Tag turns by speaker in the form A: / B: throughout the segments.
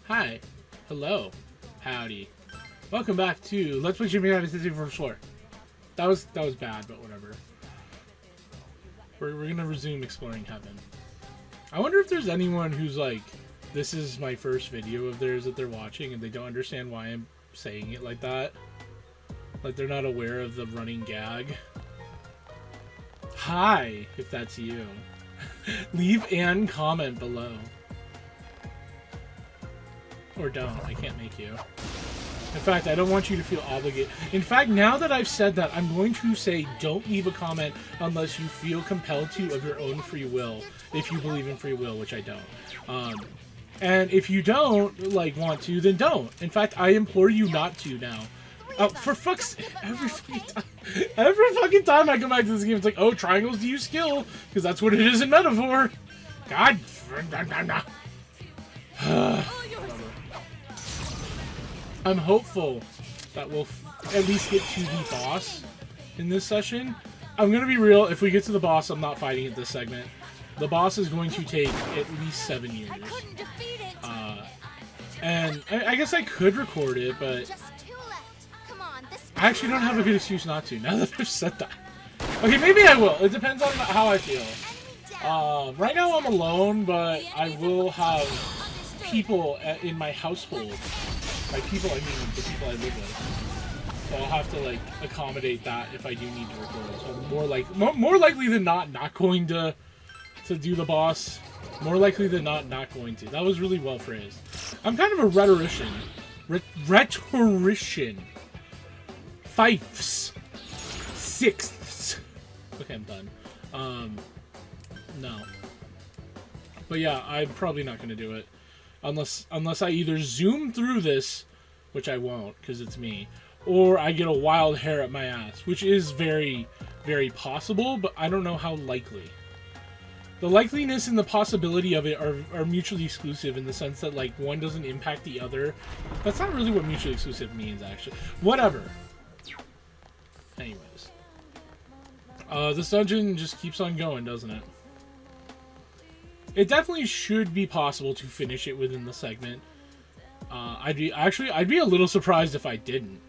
A: Hi. Hello. Howdy. Welcome back to Let's Play Shin Megami Tensei First Floor. That was bad, but whatever. We're gonna resume exploring heaven. I wonder if there's anyone who's like, this is my first video of theirs that they're watching and they don't understand why I'm saying it like that. Like they're not aware of the running gag. Hi, if that's you. Leave and comment below. Or don't. I can't make you. In fact, I don't want you to feel obligated. In fact, now that I've said that, I'm going to say don't leave a comment unless you feel compelled to of your own free will. If you believe in free will, which I don't. And if you don't, like, want to, then don't. In fact, I implore you not to now. Oh, for fuck's sake, every fucking time I come back to this game, it's like, oh, triangles do use skill, because that's what it is in Metaphor. God. I'm hopeful that we'll at least get to the boss in this session. I'm gonna be real, if we get to the boss, I'm not fighting it this segment. The boss is going to take at least 7 years. And I guess I could record it, but I actually don't have a good excuse not to, now that I've said that. Okay, maybe I will. It depends on how I feel. Right now I'm alone, but I will have people in my household. By people, I mean the people I live with. So I'll have to, like, accommodate that if I do need to record. So more likely than not going to do the boss. More likely than not going to. That was really well phrased. I'm kind of a rhetorician. Rhetorician. Fifths. Sixths. Okay, I'm done. No. But yeah, I'm probably not going to do it. Unless I either zoom through this, which I won't, because it's me, or I get a wild hair up my ass, which is very, very possible, but I don't know how likely. The likeliness and the possibility of it are mutually exclusive in the sense that, like, one doesn't impact the other. That's not really what mutually exclusive means, actually. Whatever. Anyways. This dungeon just keeps on going, doesn't it? It definitely should be possible to finish it within the segment. I'd be a little surprised if I didn't.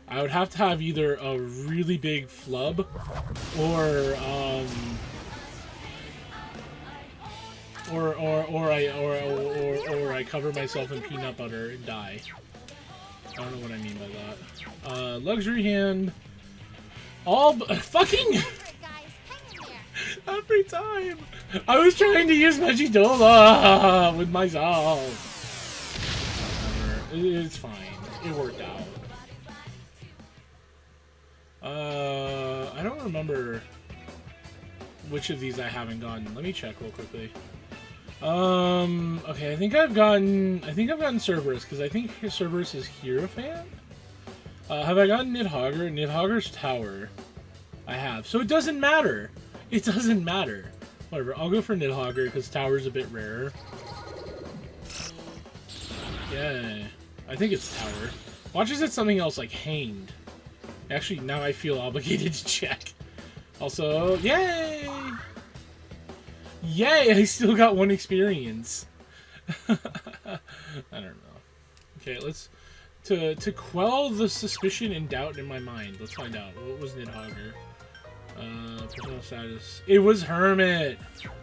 A: I would have to have either a really big flub, or I cover myself in peanut butter and die. I don't know what I mean by that. Luxury hand. All fucking every time. I was trying to use Magidola with myself. It's fine. It worked out. I don't remember which of these I haven't gotten. Let me check real quickly. Okay, I think I've gotten Cerberus, because I think Cerberus is Hierophant. Have I gotten Nidhogger? Nidhogger's Tower. I have. So it doesn't matter. It doesn't matter. Whatever, I'll go for Nidhogger, because Tower's a bit rarer. Yeah, I think it's Tower. Watch as it's something else, like Hanged. Actually, now I feel obligated to check. Also, yay! Yay, I still got 1 experience. I don't know. Okay, let's... To quell the suspicion and doubt in my mind, let's find out. What was Nidhogger? Personal status. It was Hermit.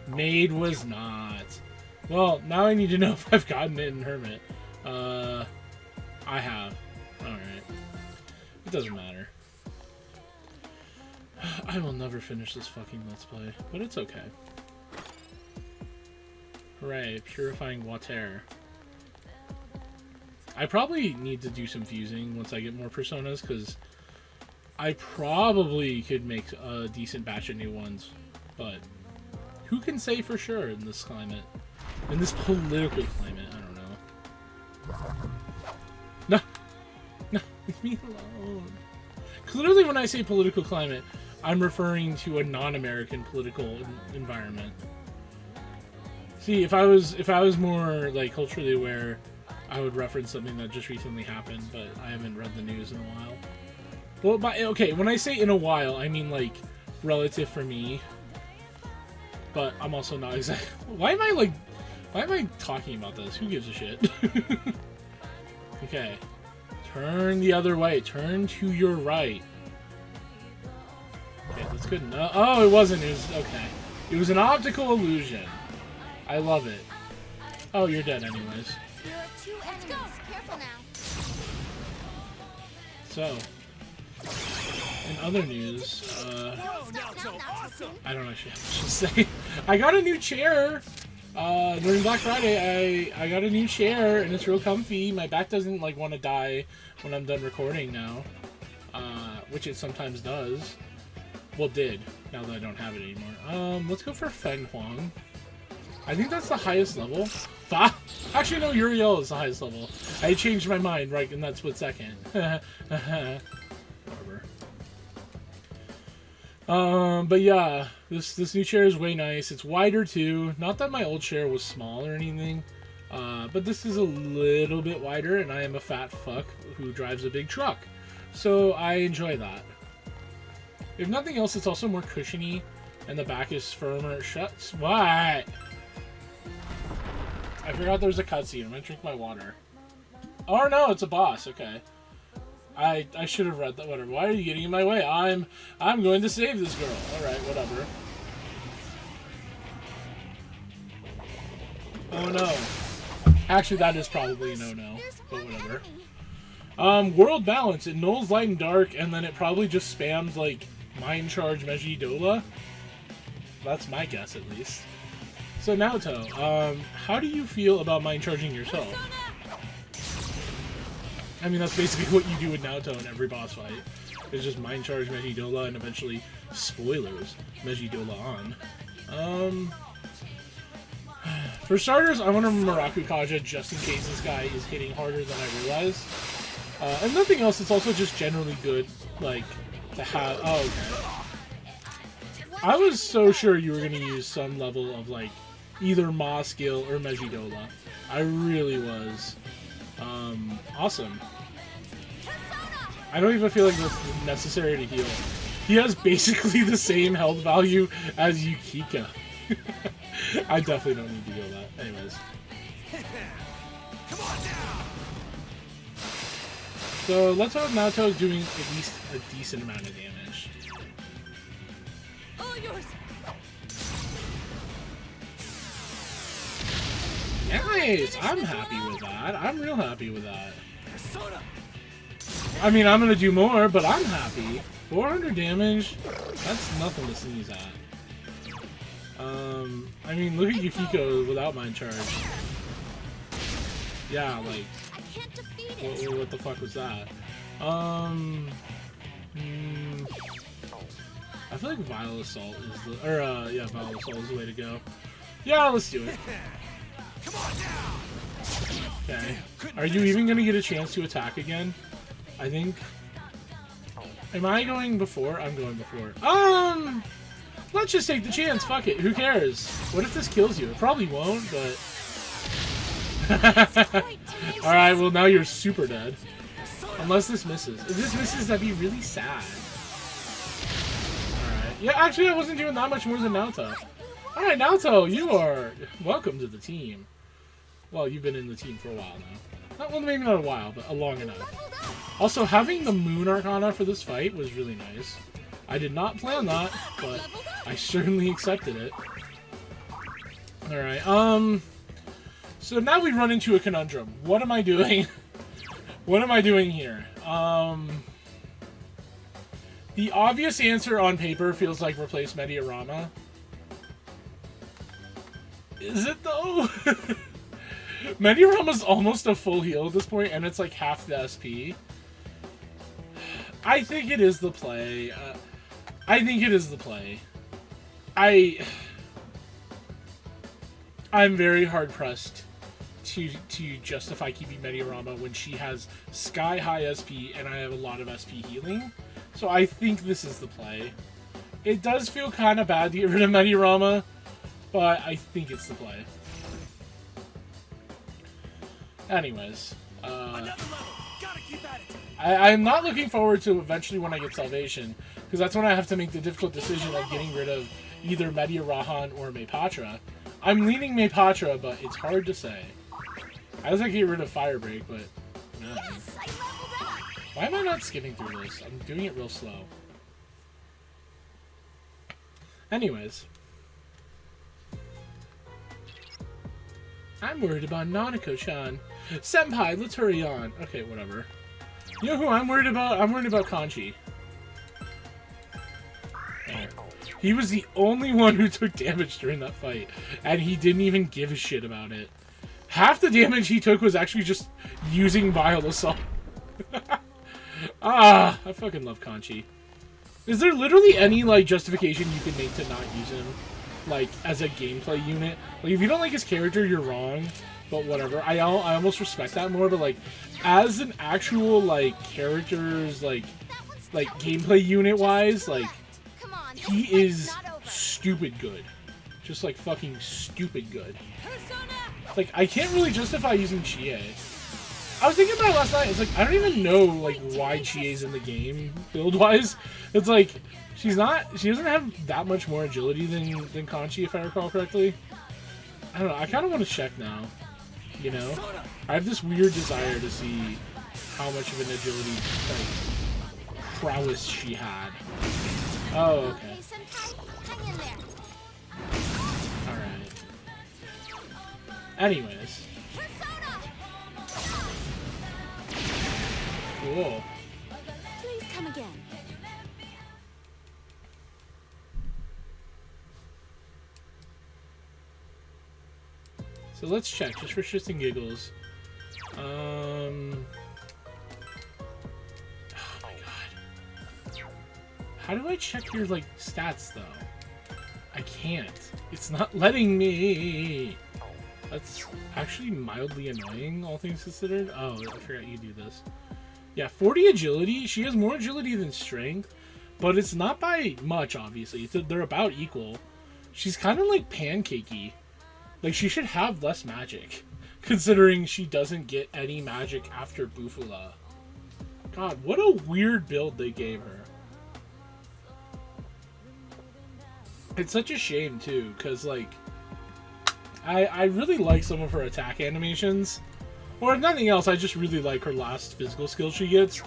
A: Maid was not. Well, now I need to know if I've gotten it in Hermit. I have. Alright. It doesn't matter. I will never finish this fucking Let's Play, but it's okay. Hooray, purifying water. I probably need to do some fusing once I get more personas, because I probably could make a decent batch of new ones, but who can say for sure in this climate? In this political climate, I don't know. No! No, leave me alone. Clearly when I say political climate, I'm referring to a non-American political environment. See, if I was more, like, culturally aware, I would reference something that just recently happened, but I haven't read the news in a while. Well, okay, when I say in a while, I mean, like, relative for me. But I'm also not exactly... Why am I, like, Why am I talking about this? Who gives a shit? Okay. Turn the other way. Turn to your right. Okay, that's good enough. Oh, it wasn't. It was... Okay. It was an optical illusion. I love it. Oh, you're dead anyways.
B: Let's go. Careful now.
A: So, in other news, I don't actually have much to say. I got a new chair. During Black Friday, I got a new chair, and it's real comfy. My back doesn't, like, want to die when I'm done recording now. Which it sometimes does. Well, did, now that I don't have it anymore. Let's go for Feng Huang. I think that's the highest level. Actually, no, Uriel is the highest level. I changed my mind right in that split second. Whatever. But yeah, this new chair is way nice. It's wider too. Not that my old chair was small or anything, but this is a little bit wider, and I am a fat fuck who drives a big truck, so I enjoy that. If nothing else, it's also more cushiony, and the back is firmer. Shuts. What? I forgot there was a cutscene. I'm gonna drink my water. Oh no, it's a boss. Okay. I should have read that. Whatever. Why are you getting in my way? I'm going to save this girl. All right, whatever. Oh no. Actually, that is probably a no-no, but whatever. World balance. It nulls light and dark, and then it probably just spams like Mind Charge Megidola. That's my guess, at least. So Naoto, how do you feel about mind charging yourself? I mean, that's basically what you do with Naoto in every boss fight. It's just mind charge Megidola and eventually, spoilers, Megidola on. For starters, I want to Miraku Kaja just in case this guy is hitting harder than I realized. And nothing else, it's also just generally good, like, to have... Oh, okay. I was so sure you were going to use some level of, like, either Ma skill or Megidola. I really was. Awesome. I don't even feel like that's necessary to heal. He has basically the same health value as Yukika. I definitely don't need to heal that. Anyways. So let's hope Naoto is doing at least a decent amount of damage.
B: All yours.
A: Nice! I'm happy with that. I'm real happy with that. I mean, I'm gonna do more, but I'm happy. 400 damage? That's nothing to sneeze at. I mean, look at Yukiko without Mind Charge. Yeah, like... What the fuck was that? I feel like Vile Assault is the... yeah, Vile Assault is the way to go. Yeah, let's do it. Okay. Are you even gonna get a chance to attack again? I think... Am I going before? I'm going before. Let's just take the chance. Fuck it. Who cares? What if this kills you? It probably won't, but... Alright, well now you're super dead. Unless this misses. If this misses, that'd be really sad. Alright. Yeah, actually I wasn't doing that much more than Naoto. Alright, Naoto, you are... Welcome to the team. Well, you've been in the team for a while now. Well, maybe not a while, but long enough. Also, having the Moon Arcana for this fight was really nice. I did not plan that, but I certainly accepted it. Alright, so now we run into a conundrum. What am I doing? What am I doing here? The obvious answer on paper feels like replace Mediarama. Is it though? Mediarama's almost a full heal at this point, and it's like half the SP. I think it is the play. I think it is the play. I'm very hard pressed to justify keeping Mediarama when she has sky high SP and I have a lot of SP healing. So I think this is the play. It does feel kind of bad to get rid of Mediarama, but I think it's the play. Anyways, I'm not looking forward to eventually when I get Salvation, because that's when I have to make the difficult decision of getting rid of either Media Rahan or Maypatra. I'm leaning Maypatra, but it's hard to say. I was like get rid of Fire Break, but no.
B: Yes, I leveled up.
A: Why am I not skipping through this? I'm doing it real slow. Anyways. I'm worried about Nanako-chan. Senpai, let's hurry on. Okay, whatever. You know who I'm worried about? I'm worried about Kanchi. There. He was the only one who took damage during that fight, and he didn't even give a shit about it. Half the damage he took was actually just using Vile Assault. Ah, I fucking love Kanchi. Is there literally any, like, justification you can make to not use him, like, as a gameplay unit? Like, if you don't like his character, you're wrong, but whatever. I almost respect that more, but, like, as an actual, like, character's, like gameplay unit-wise, like,
B: Come on,
A: he
B: this
A: is
B: fight's not over.
A: stupid good. Just, like, fucking stupid good.
B: Persona!
A: Like, I can't really justify using Chie. I was thinking about it last night. It's like, I don't even know, like, why Chie's in the game, build-wise. It's like, she doesn't have that much more agility than Kanchi, if I recall correctly. I don't know, I kind of want to check now, you know? I have this weird desire to see how much of an agility, like, prowess she had. Oh, okay.
B: Okay, Senpai, hang in there.
A: Alright. Anyways.
B: Persona!
A: Cool.
B: Please come again.
A: So let's check, just for shits and giggles. Oh my god. How do I check your, like, stats, though? I can't. It's not letting me! That's actually mildly annoying, all things considered. Oh, I forgot you do this. Yeah, 40 agility. She has more agility than strength, but it's not by much, obviously. They're about equal. She's kind of, like, pancakey. Like, she should have less magic, considering she doesn't get any magic after Bufula. God, what a weird build they gave her. It's such a shame, too, because, like, I really like some of her attack animations. Or if nothing else, I just really like her last physical skill she gets.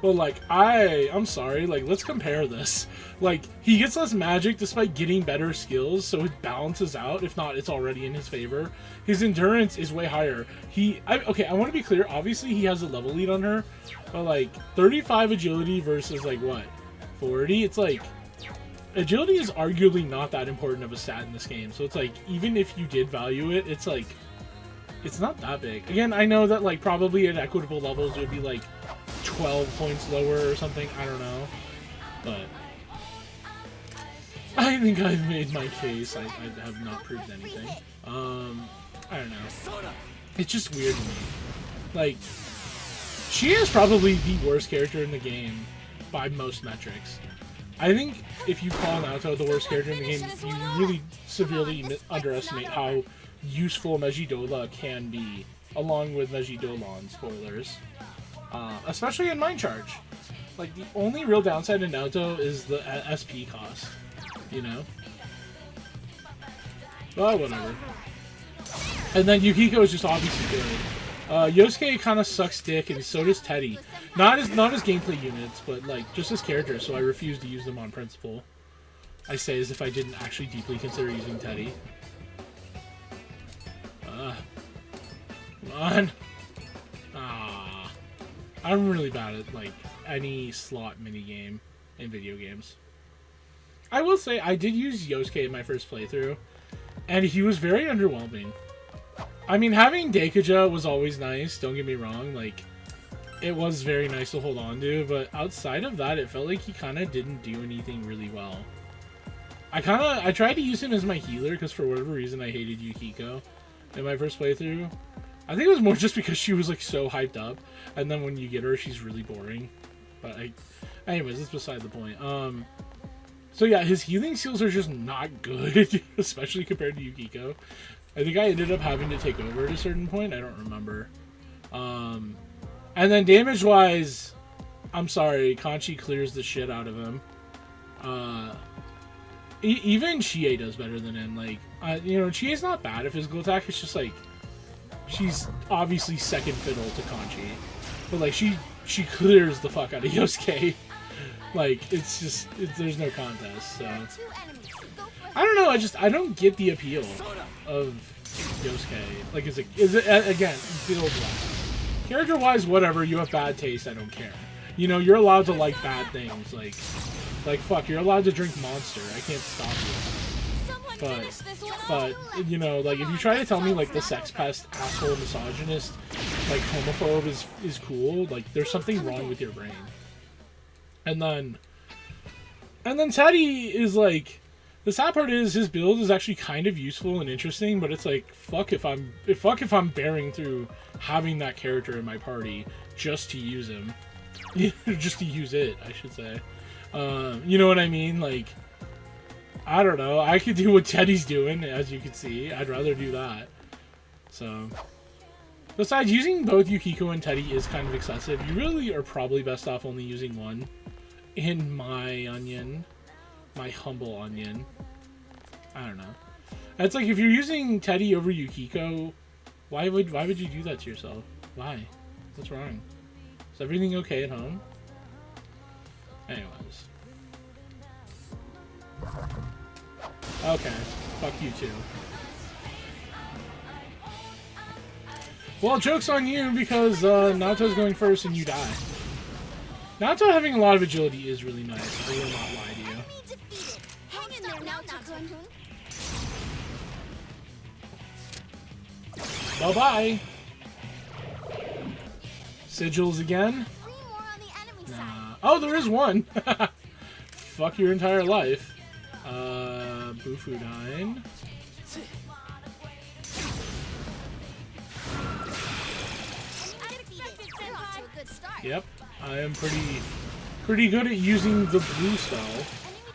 A: But, like, I'm sorry, like, let's compare this. Like, he gets less magic despite getting better skills, so it balances out. If not, it's already in his favor. His endurance is way higher. Okay, I want to be clear. Obviously, he has a level lead on her. But, like, 35 agility versus, like, what? 40? It's, like, agility is arguably not that important of a stat in this game. So, it's, like, even if you did value it, it's, like, it's not that big. Again, I know that, like, probably at equitable levels it would be, like, 12 points lower or something, I don't know, but I think I've made my case. I have not proved anything. I don't know. It's just weird to me. Like, she is probably the worst character in the game by most metrics. I think if you call Naoto the worst character in the game, you really severely underestimate how useful Mejidola can be, along with Mejidolan, spoilers. Especially in Mind Charge. Like, the only real downside in Naoto is the SP cost, you know? Well, whatever. And then Yukiko is just obviously good. Yosuke kind of sucks dick, and so does Teddy. Not as gameplay units, but, like, just as characters, so I refuse to use them on principle. I say as if I didn't actually deeply consider using Teddy. Come on. I'm really bad at, like, any slot minigame in video games. I will say, I did use Yosuke in my first playthrough, and he was very underwhelming. I mean, having Deikuja was always nice, don't get me wrong, like, it was very nice to hold on to, but outside of that, it felt like he kind of didn't do anything really well. I tried to use him as my healer, because for whatever reason I hated Yukiko in my first playthrough. I think it was more just because she was, like, so hyped up, and then when you get her, she's really boring. But anyways, that's beside the point. So yeah, his healing skills are just not good, especially compared to Yukiko. I think I ended up having to take over at a certain point. I don't remember. And then damage-wise, I'm sorry, Kanchi clears the shit out of him. even Chie does better than him. Like, you know, Chie's not bad at physical attack. It's just like she's obviously second fiddle to Kanchi, but like she clears the fuck out of Yosuke. Like, it's just there's no contest. So I don't know. I don't get the appeal of Yosuke. Like, is it again build wise, character wise, whatever. You have bad taste. I don't care. You know, you're allowed to like bad things. Like fuck, you're allowed to drink Monster. I can't stop you. But you know, like if you try to tell me like the sex pest, asshole, misogynist, like homophobe is cool, like there's something wrong with your brain. And then Teddy is like, the sad part is his build is actually kind of useful and interesting, but it's like fuck if I'm bearing through having that character in my party just to use him. Just to use it, I should say. You know what I mean? Like, I don't know. I could do what Teddy's doing, as you can see. I'd rather do that. So, besides, using both Yukiko and Teddy is kind of excessive. You really are probably best off only using one. In my humble onion. I don't know. It's like, if you're using Teddy over Yukiko, why would you do that to yourself? Why? What's wrong? Is everything okay at home? Anyways. Okay. Fuck you too. Well, joke's on you because Naoto's going first and you die. Naoto having a lot of agility is really nice. I will not lie to you.
B: Hang in there, Naoto-kun.
A: Bye-bye. Sigils again?
B: Three more on the enemy side.
A: Nah. Oh, there is one. Fuck your entire life. Bufudine.
B: You're off to a good start.
A: Yep. I am pretty good at using the blue spell.
B: Enemy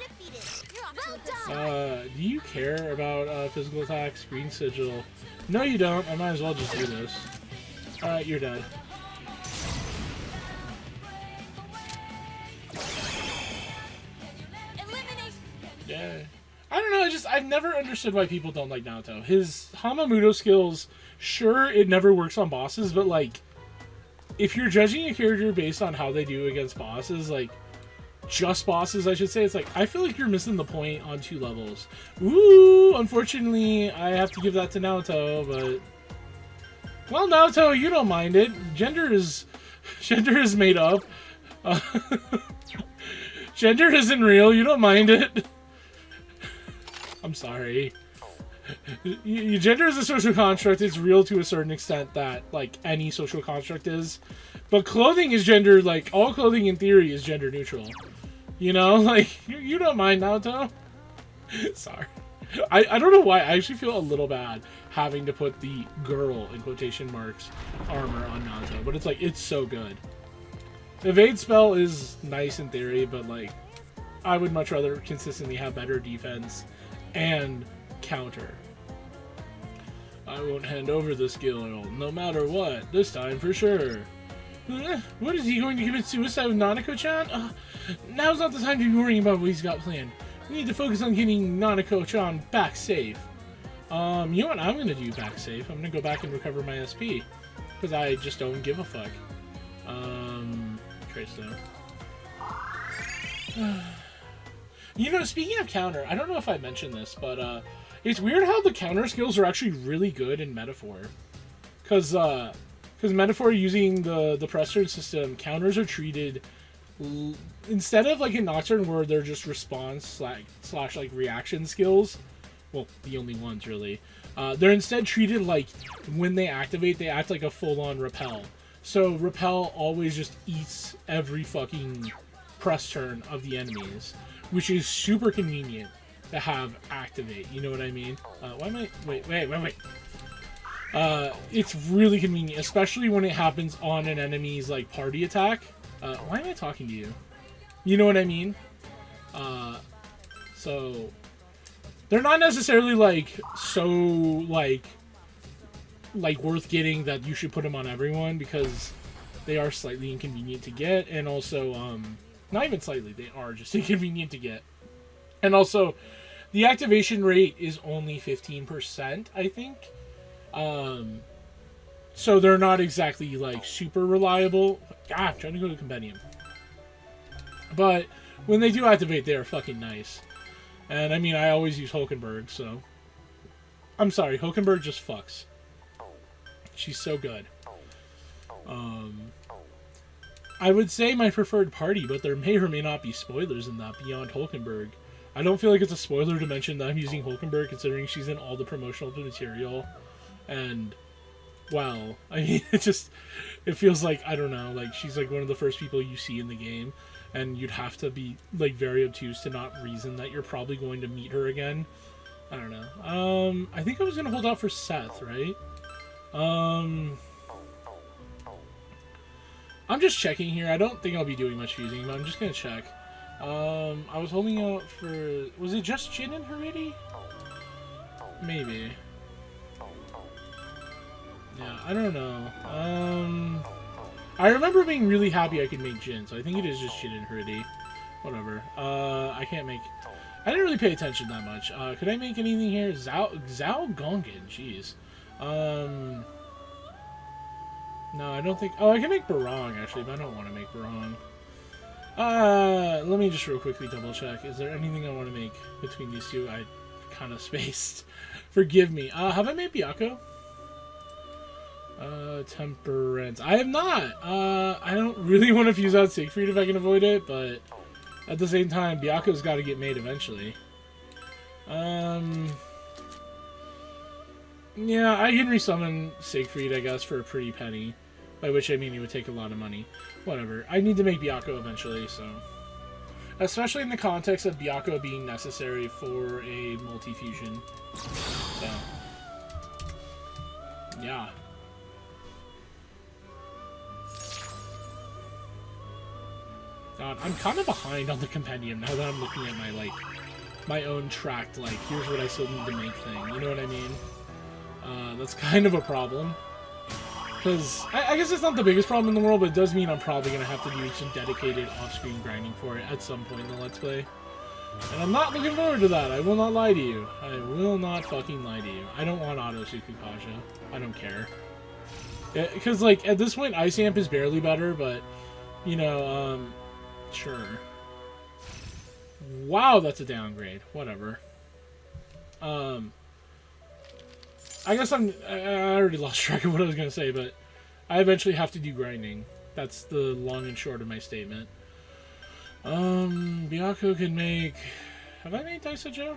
B: defeated. You're off to a good start.
A: Do you care about physical attacks? Green sigil. No, you don't. I might as well just do this. Alright, you're dead. Yeah. I don't know, I've never understood why people don't like Naoto. His Hamamuto skills, sure, it never works on bosses, but like, if you're judging a character based on how they do against bosses, like, just bosses, I should say, it's like, I feel like you're missing the point on 2 levels. Ooh, unfortunately, I have to give that to Naoto, but... Well, Naoto, you don't mind it. Gender is made up. Gender isn't real, you don't mind it. I'm sorry. Gender is a social construct. It's real to a certain extent that, like, any social construct is. But clothing is gender, like, all clothing in theory is gender neutral. You know? Like, you don't mind, Naoto? Sorry. I don't know why. I actually feel a little bad having to put the girl, in quotation marks, armor on Naoto. But it's like, it's so good. Evade spell is nice in theory, but, like, I would much rather consistently have better defense and counter. I won't hand over the skill no matter what, this time for sure. What, is he going to commit suicide with Nanako-chan? Now's not the time to be worrying about what he's got planned. We need to focus on getting Nanako-chan back safe. You know what I'm gonna do back safe? I'm gonna go back and recover my SP. Because I just don't give a fuck. Trace though. You know, speaking of counter, I don't know if I mentioned this, but it's weird how the counter skills are actually really good in Metaphor. Because Metaphor, using the press turn system, counters are treated instead of like in Nocturne where they're just response slash like reaction skills. Well, the only ones really. They're instead treated like when they activate, they act like a full-on repel. So repel always just eats every fucking press turn of the enemies, which is super convenient to have activate. You know what I mean? Why am I... Wait. It's really convenient, especially when it happens on an enemy's, like, party attack. Why am I talking to you? You know what I mean? So... They're not necessarily, like, so, like, worth getting that you should put them on everyone, because they are slightly inconvenient to get, and also, not even slightly, they are just inconvenient to get. And also, the activation rate is only 15%, I think. So they're not exactly, like, super reliable. God, I'm trying to go to Compendium. But when they do activate, they are fucking nice. And, I mean, I always use Hulkenberg, so... I'm sorry, Hulkenberg just fucks. She's so good. I would say my preferred party, but there may or may not be spoilers in that beyond Hulkenberg. I don't feel like it's a spoiler to mention that I'm using Hulkenberg, considering she's in all the promotional material. And, well, I mean, it feels like, I don't know, like, she's like one of the first people you see in the game. And you'd have to be, like, very obtuse to not reason that you're probably going to meet her again. I don't know. I think I was going to hold out for Seth, right? I'm just checking here. I don't think I'll be doing much fusing, but I'm just going to check. I was holding out for... Was it just Jin and Haridi? Maybe. Yeah, I don't know. I remember being really happy I could make Jin, so I think it is just Jin and Haridi. Whatever. I can't make... I didn't really pay attention that much. Could I make anything here? Zhao Gongan, jeez. No, I don't think... Oh, I can make Barong, actually, but I don't want to make Barong. Let me just real quickly double check. Is there anything I want to make between these two? I kind of spaced. Forgive me. Have I made Byakko? Temperance. I have not! I don't really want to fuse out Siegfried if I can avoid it, but... At the same time, Byakko's got to get made eventually. Yeah, I can resummon Siegfried, I guess, for a pretty penny. By which I mean it would take a lot of money. Whatever. I need to make Byakko eventually, so... Especially in the context of Byakko being necessary for a multi-fusion. So... Yeah. God, I'm kind of behind on the compendium now that I'm looking at my, like, my own tracked, like, here's what I still need to make thing. You know what I mean? That's kind of a problem. Because, I guess it's not the biggest problem in the world, but it does mean I'm probably going to have to do some dedicated off-screen grinding for it at some point in the Let's Play. And I'm not looking forward to that. I will not lie to you. I will not fucking lie to you. I don't want Auto Tsukikasha. I don't care. Because, like, at this point, Ice Amp is barely better, but, you know, sure. Wow, that's a downgrade. Whatever. I guess I already lost track of what I was going to say, but I eventually have to do grinding. That's the long and short of my statement. Byakko can make... Have I made Daisajo?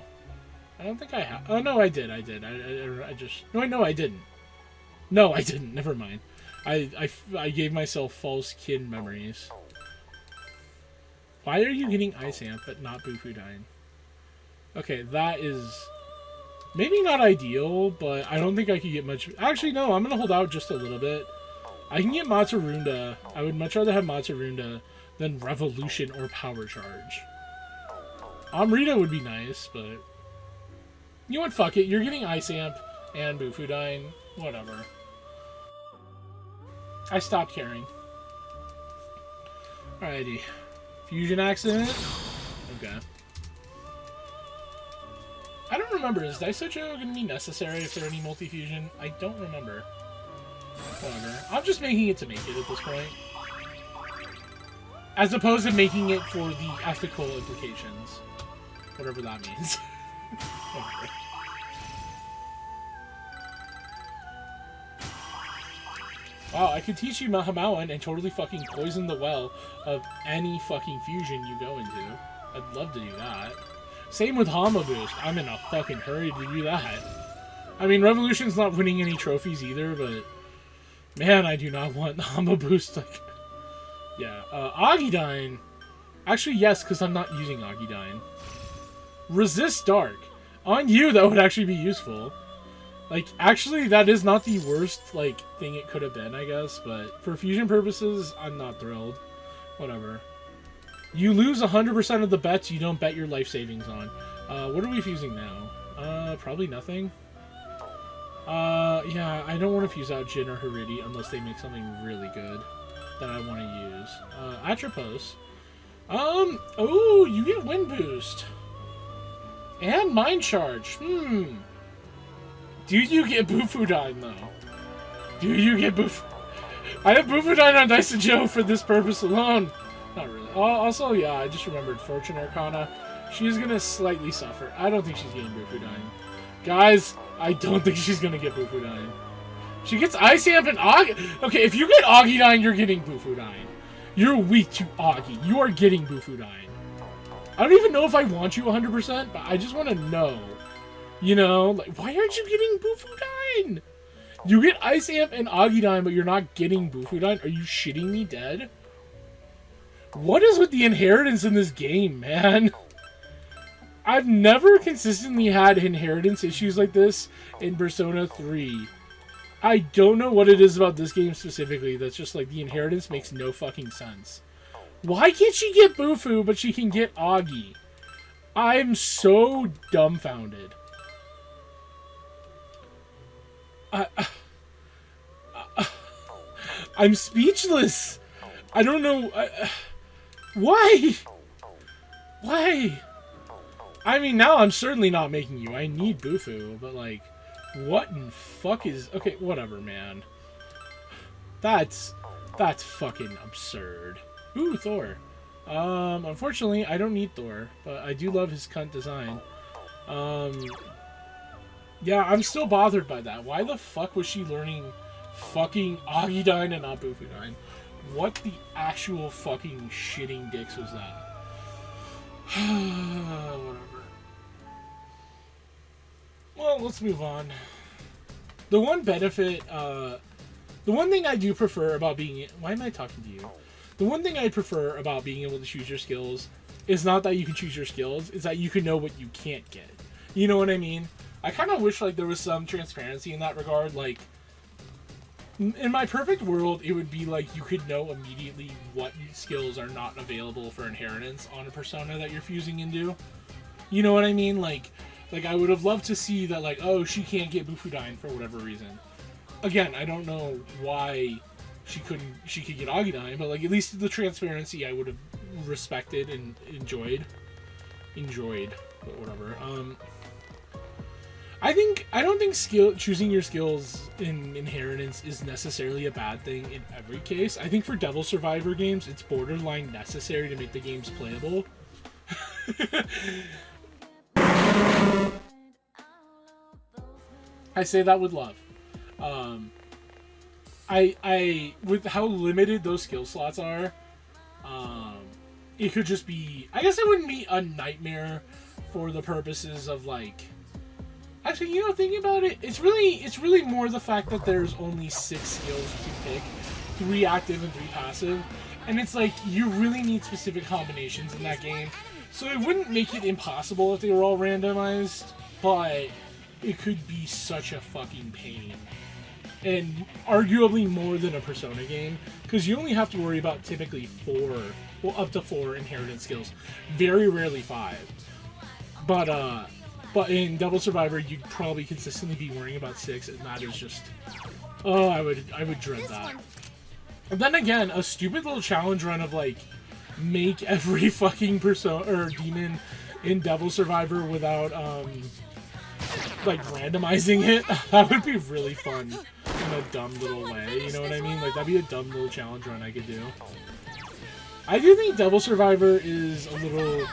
A: I don't think I have. Oh, no, I did. I just... No, I didn't. No, I didn't. Never mind. I gave myself false kin memories. Why are you getting Ice Amp but not Bufudyne? Okay, that is... Maybe not ideal, but I don't think I could get much... Actually, no, I'm going to hold out just a little bit. I can get Matsurunda. I would much rather have Matsurunda than Revolution or Power Charge. Amrita would be nice, but... You know what, fuck it. You're getting Ice Amp and Bufudyne. Whatever. I stopped caring. Alrighty. Fusion accident? Okay. I don't remember. Is Daisajo going to be necessary if there are any multi-fusion? I don't remember. Whatever. I'm just making it to make it at this point. As opposed to making it for the ethical implications. Whatever that means. Whatever. Wow, I could teach you Mahamawan and totally fucking poison the well of any fucking fusion you go into. I'd love to do that. Same with Hama Boost. I'm in a fucking hurry to do that. I mean, Revolution's not winning any trophies either, but... Man, I do not want Hama Boost, like... Yeah, Agidyne. Actually, yes, because I'm not using Agidyne. Resist Dark. On you, that would actually be useful. Like, actually, that is not the worst, like, thing it could have been, I guess, but for fusion purposes, I'm not thrilled. Whatever. You lose 100% of the bets you don't bet your life savings on. What are we fusing now? Probably nothing. Yeah, I don't want to fuse out Jin or Haridi unless they make something really good that I want to use. Atropos. Oh, you get Wind Boost. And Mind Charge. Do you get Bufudyne, though? Do you get Bufudyne? I have Bufudyne on Dice and Joe for this purpose alone. Not really. Also, yeah, I just remembered Fortune Arcana. She's gonna slightly suffer. I don't think she's getting Bufudyne. Guys, I don't think she's gonna get Bufudyne. She gets Ice Amp and Augie. Okay, if you get Augiedyne, you're getting Bufudyne. You're weak to Augie. You are getting Bufudyne. I don't even know if I want you 100%, but I just want to know. You know, like, why aren't you getting Bufudyne? You get Ice Amp and Augiedyne, but you're not getting Bufudyne? Are you shitting me dead? What is with the inheritance in this game, man? I've never consistently had inheritance issues like this in Persona 3. I don't know what it is about this game specifically that's just like the inheritance makes no fucking sense. Why can't she get Bufu, but she can get Augie? I'm so dumbfounded. I'm speechless. I don't know. Why? Why? I mean, now I'm certainly not making you. I need Bufu, but like, what in fuck is... Okay, whatever, man. That's fucking absurd. Ooh, Thor. Unfortunately, I don't need Thor, but I do love his cunt design. Yeah, I'm still bothered by that. Why the fuck was she learning fucking Augiedyne and not Bufudyne? What the actual fucking shitting dicks was that? Whatever. Well, let's move on. The one benefit, the one thing I do prefer about being... Why am I talking to you? The one thing I prefer about being able to choose your skills is not that you can choose your skills, it's that you can know what you can't get. You know what I mean? I kind of wish like there was some transparency in that regard. Like, in my perfect world, it would be like you could know immediately what skills are not available for inheritance on a persona that you're fusing into. You know what I mean? Like I would have loved to see that, like, oh, she can't get Bufudyne for whatever reason. Again, I don't know why she could get Augiedyne, but like at least the transparency I would have respected and enjoyed, but whatever. I don't think choosing your skills in inheritance is necessarily a bad thing in every case. I think for Devil Survivor games, it's borderline necessary to make the games playable. I say that with love. I with how limited those skill slots are, it could just be... I guess it wouldn't be a nightmare for the purposes of like... Actually, you know, thinking about it, it's really more the fact that there's only 6 skills you can pick, 3 active and 3 passive, and it's like you really need specific combinations in that game. So it wouldn't make it impossible if they were all randomized, but it could be such a fucking pain. And arguably more than a Persona game, because you only have to worry about typically 4, well, up to 4 inheritance skills. Very rarely 5. But in Devil Survivor, you'd probably consistently be worrying about 6, and that is just... Oh, I would dread that. And then again, a stupid little challenge run of, like, make every fucking persona or demon in Devil Survivor without, like, randomizing it. That would be really fun in a dumb little way, you know what I mean? Like, that'd be a dumb little challenge run I could do. I do think Devil Survivor is a little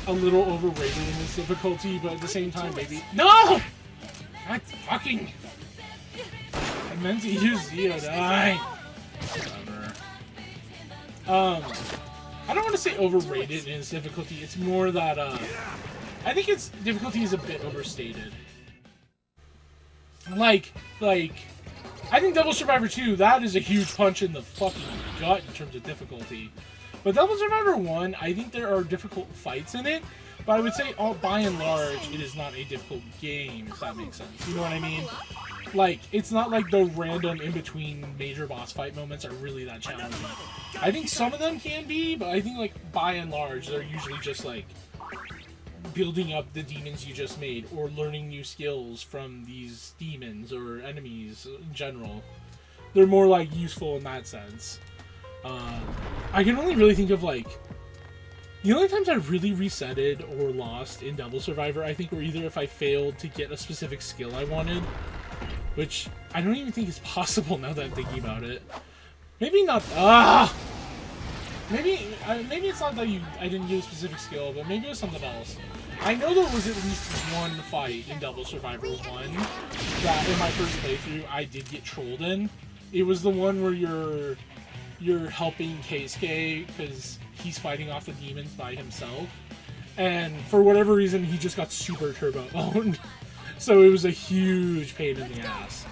A: overrated in its difficulty, but at the same time, maybe... No! God fucking... I meant to use Zeodine. Whatever. I don't want to say overrated in its difficulty, it's more that, I think its difficulty is a bit overstated. Like, I think Devil Survivor 2, that is a huge punch in the fucking gut in terms of difficulty. But Devil Survivor 1, I think there are difficult fights in it, but I would say, by and large, it is not a difficult game, if that makes sense. You know what I mean? Like, it's not like the random in-between major boss fight moments are really that challenging. I think some of them can be, but I think, like, by and large, they're usually just, like, building up the demons you just made, or learning new skills from these demons or enemies in general. They're more, like, useful in that sense. I can only really think of, like, The only times I really resetted or lost in Devil Survivor, I think, were either if I failed to get a specific skill I wanted, which I don't even think is possible now that I'm thinking about it. Maybe not. Maybe it's not that I didn't get a specific skill, but maybe it was something else. I know there was at least one fight in Devil Survivor 1 that in my first playthrough I did get trolled in. It was the one where you're helping Keisuke because he's fighting off the demons by himself, and for whatever reason he just got super turbo owned. So it was a huge pain in the ass.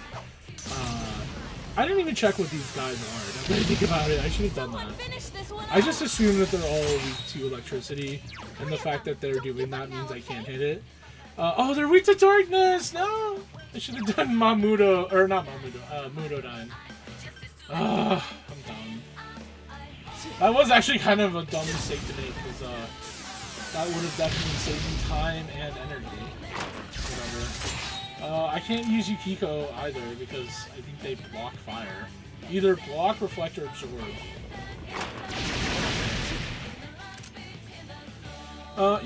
A: I didn't even check what these guys are. Now that I think about it, I should have done that. I just assume that they're all weak to electricity, and the fact that they're doing that means I can't hit it. Oh, they're weak to darkness! No! I should have done Mamudo, or not Mamudo, Mudodan. I'm dumb. That was actually kind of a dumb mistake to make, because that would have definitely saved me time and energy. Whatever. I can't use Yukiko either, because I think they block fire. Either block, reflect, or absorb.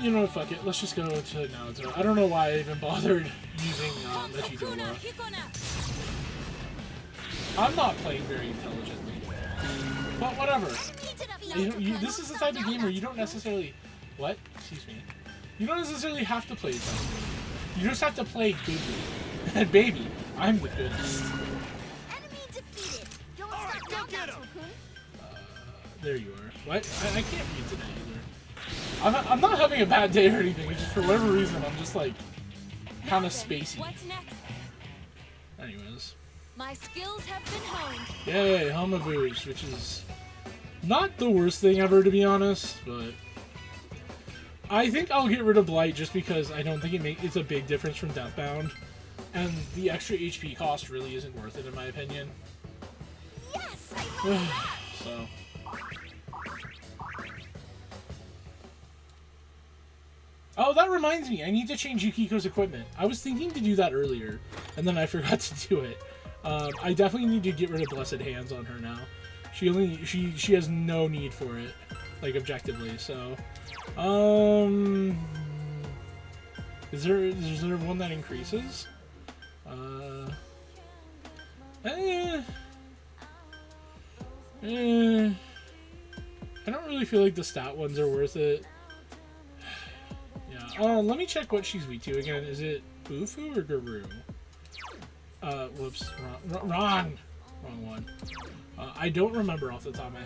A: You know what, fuck it. Let's just go to Naruto. I don't know why I even bothered using Mechidola. I'm not playing very intelligently. But whatever. This is the type of game where you don't necessarily... What? Excuse me. You don't necessarily have to play intelligently. You just have to play goodly. And baby, I'm the goodest. There you are. What? I can't read today either. I'm not having a bad day or anything. It's just for whatever reason I'm just like kind of spacey.
B: What's next?
A: Anyways.
B: My skills have been honed.
A: Yay, Helma Boost, which is not the worst thing ever to be honest, but I think I'll get rid of Blight just because I don't think it's a big difference from Deathbound, and the extra HP cost really isn't worth it in my opinion.
B: Yes, I love that.
A: So. Oh, that reminds me. I need to change Yukiko's equipment. I was thinking to do that earlier, and then I forgot to do it. I definitely need to get rid of Blessed Hands on her now. She has no need for it, like objectively. So, is there one that increases? I don't really feel like the stat ones are worth it. Yeah. Let me check what she's weak to again. Is it Bufu or Guru? Whoops. Wrong one. I don't remember off the top of my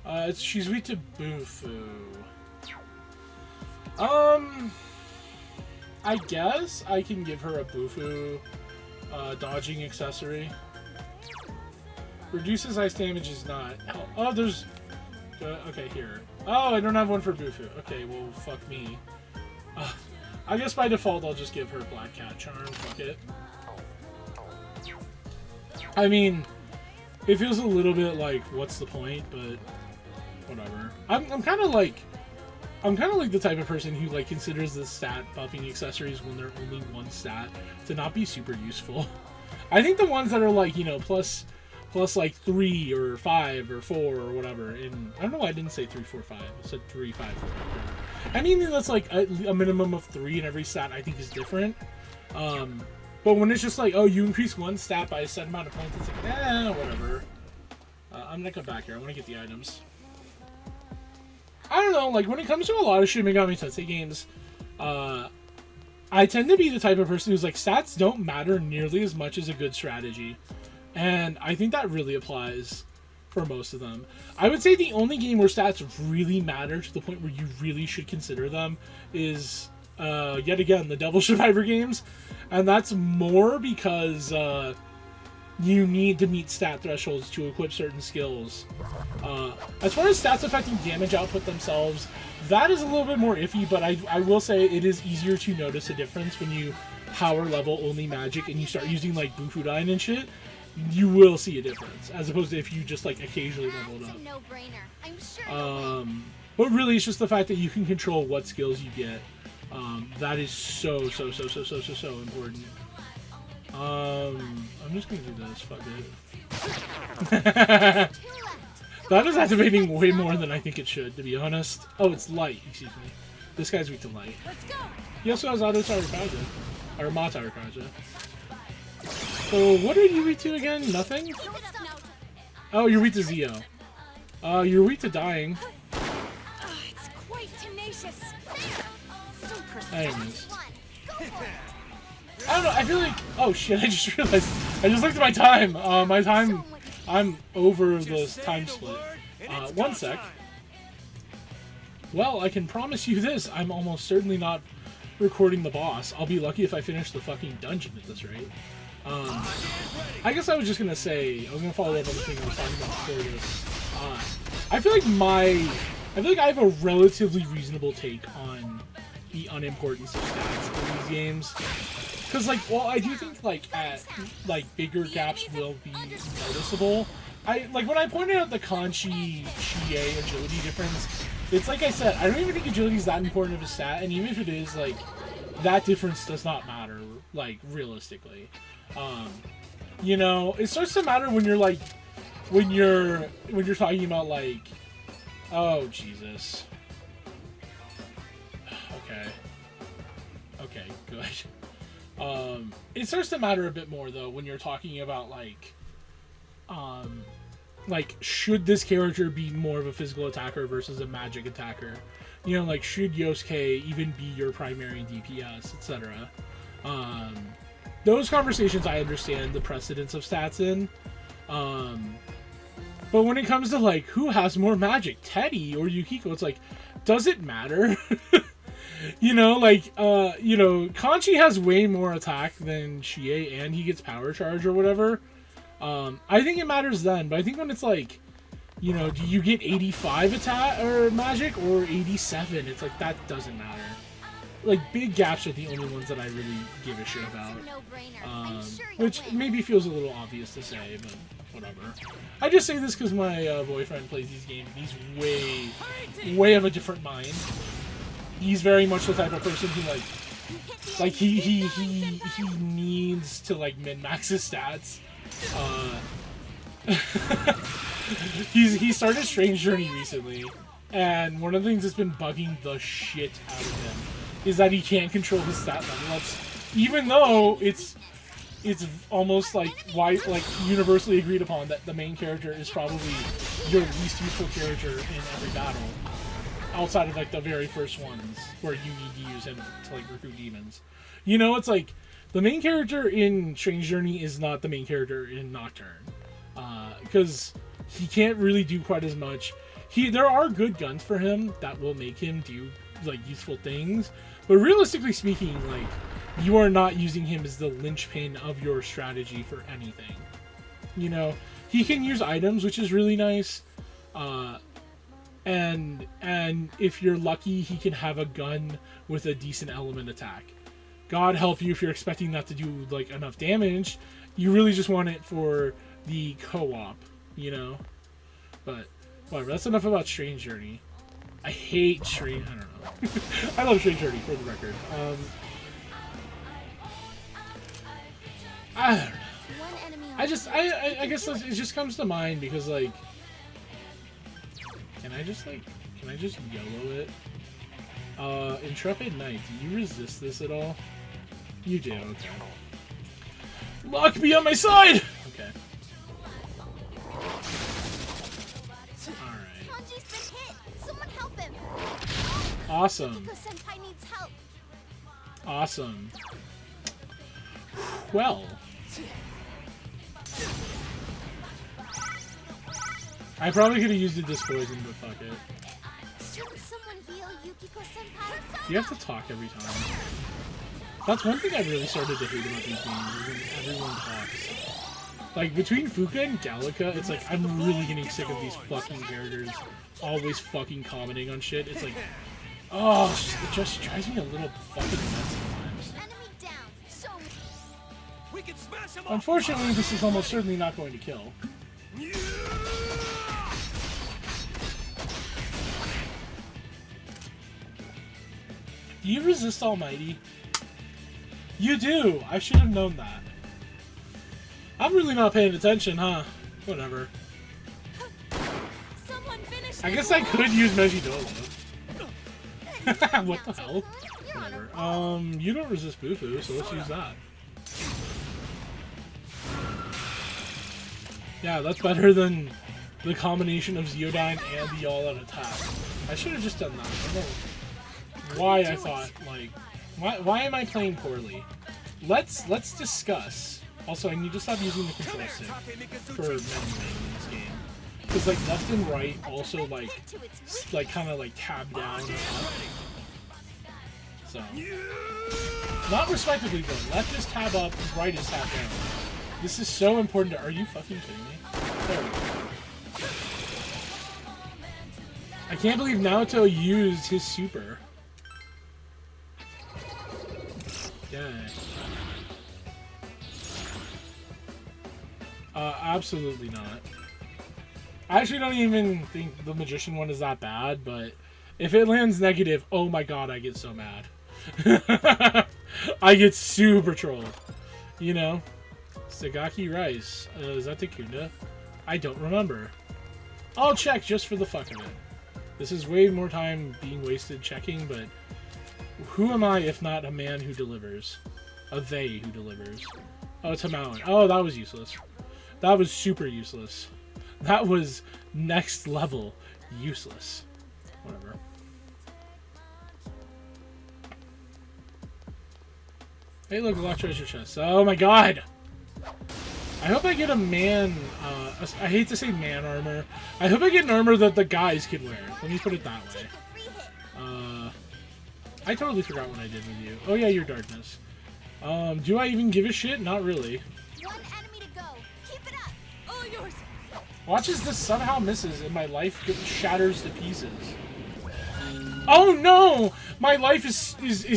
A: head. She's weak to Bufu. I guess I can give her a Bufu dodging accessory. Reduces ice damage is not. Oh, there's. Okay, here. Oh, I don't have one for Bufu. Okay, well, fuck me. I guess by default I'll just give her Black Cat Charm. Fuck it. I mean, it feels a little bit like, what's the point? But whatever. I'm kind of like the type of person who like considers the stat buffing accessories when they're only one stat to not be super useful. I think the ones that are like, you know, plus like 3 or 5 or 4 or whatever, and I don't know why I didn't say 3, 4, 5. I said 3, 5, 4. Anything that's like a minimum of 3 in every stat I think is different. But when it's just like, oh, you increase one stat by a set amount of points, it's like, whatever. I'm gonna come back here. I want to get the items. I don't know, like, when it comes to a lot of Shin Megami Tensei games, I tend to be the type of person who's like, stats don't matter nearly as much as a good strategy. And I think that really applies for most of them. I would say the only game where stats really matter to the point where you really should consider them is, yet again, the Devil Survivor games. And that's more because you need to meet stat thresholds to equip certain skills. As far as stats affecting damage output themselves, that is a little bit more iffy, but I will say it is easier to notice a difference when you power level only magic and you start using like Bufudyne and shit. You will see a difference, as opposed to if you just like occasionally leveled up.
B: I'm sure
A: but really it's just the fact that you can control what skills you get. That is so important. I'm just gonna do this, fuck it. That is activating way more than I think it should, to be honest. Oh, it's light, excuse me. This guy's weak to light.
B: Let's go.
A: He also has auto Tarakaja. Or Ma Tarakaja. So, what are you weak to again? Nothing? Oh, you're weak to Zio. You're weak to dying.
B: It's quite tenacious. So
A: Anyways. I don't know, I feel like... Oh shit, I just realized. I just looked at my time. My time... I'm over the time split. 1 sec. Well, I can promise you this. I'm almost certainly not recording the boss. I'll be lucky if I finish the fucking dungeon at this rate. I guess I was just gonna say... I was gonna follow up on the thing I was talking about before this. I feel like I have a relatively reasonable take on the unimportance of stats in these games. Because, like, well, I do think, like, bigger gaps will be noticeable. Like, when I pointed out the Kanchi, Chie agility difference, it's like I said, I don't even think agility is that important of a stat, and even if it is, like, that difference does not matter, like, realistically. You know, it starts to matter when you're, like, when you're talking about, like, oh, Jesus. Okay, good. It starts to matter a bit more, though, when you're talking about, like, should this character be more of a physical attacker versus a magic attacker? You know, like, should Yosuke even be your primary DPS, etc.? Those conversations I understand the precedence of stats in. But when it comes to, like, who has more magic, Teddy or Yukiko, it's like, does it matter? You know, like, you know, Kanchi has way more attack than Chie, and he gets power charge or whatever. I think it matters then, but I think when it's like, you know, do you get 85 attack or magic or 87? It's like, that doesn't matter. Like, big gaps are the only ones that I really give a shit about. Which maybe feels a little obvious to say, but whatever. I just say this because my boyfriend plays these games. He's way of a different mind. He's very much the type of person who, like he needs to, like, min-max his stats. He started Strange Journey recently, and one of the things that's been bugging the shit out of him is that he can't control his stat level ups, even though it's almost like universally agreed upon that the main character is probably your least useful character in every battle. Outside of, like, the very first ones where you need to use him to, like, recruit demons. You know, it's like, the main character in Strange Journey is not the main character in Nocturne. Because he can't really do quite as much. There are good guns for him that will make him do, like, useful things. But realistically speaking, like, you are not using him as the linchpin of your strategy for anything. You know, he can use items, which is really nice. And if you're lucky, he can have a gun with a decent element attack. God help you if you're expecting that to do, like, enough damage. You really just want it for the co-op, you know? But whatever, that's enough about Strange Journey. I hate Strange... I don't know. I love Strange Journey, for the record. I don't know. I guess it just comes to mind because, like... Can I just YOLO it? Intrepid Knight, do you resist this at all? You do, okay. Luck be on my side! Okay. Alright. Awesome. Awesome. Well. I probably could have used a Dispoison, but fuck it. You have to talk every time. That's one thing I've really started to hate about these games, is when everyone talks. Like, between Fuka and Gallica, it's like, I'm really getting sick of these fucking characters always fucking commenting on shit. It's like, oh, it just drives me a little fucking nuts sometimes. Unfortunately, this is almost certainly not going to kill. Do you resist Almighty? You do! I should have known that. I'm really not paying attention, huh? Whatever. I guess I could use Megidolo. What the hell? Whatever. You don't resist Bufu, so let's use that. Yeah, that's better than the combination of Zeodyne and the all-out attack. I should have just done that. I don't know why I thought, like... Why am I playing poorly? Let's discuss. Also, I need to stop using the control stick for menuing in this game. Because, like, left and right also, like kind of, like, tab down and up. So. Not respectively, though. Left is tab up, right is tab down. This is so important to... Are you fucking kidding me? There we go. I can't believe Naoto used his super. Yeah. Absolutely not. I actually don't even think the Magician one is that bad, but if it lands negative, oh my god, I get so mad. I get super trolled. You know? Sagaki Rice. Is that Takunda? I don't remember. I'll check just for the fuck of it. This is way more time being wasted checking, but who am I if not a man who delivers? A they who delivers. Oh, it's Hamauen. Oh, that was useless. That was super useless. That was next level useless. Whatever. Hey, look, a lot of treasure chests. Oh my god! I hope I get a man, I hate to say man armor. I hope I get an armor that the guys can wear. Let me put it that way. I totally forgot what I did with you. Oh yeah, your darkness. Do I even give a shit? Not really.
B: One enemy to go. Keep it up. All yours.
A: Watch as this somehow misses and my life shatters to pieces. Oh no! My life is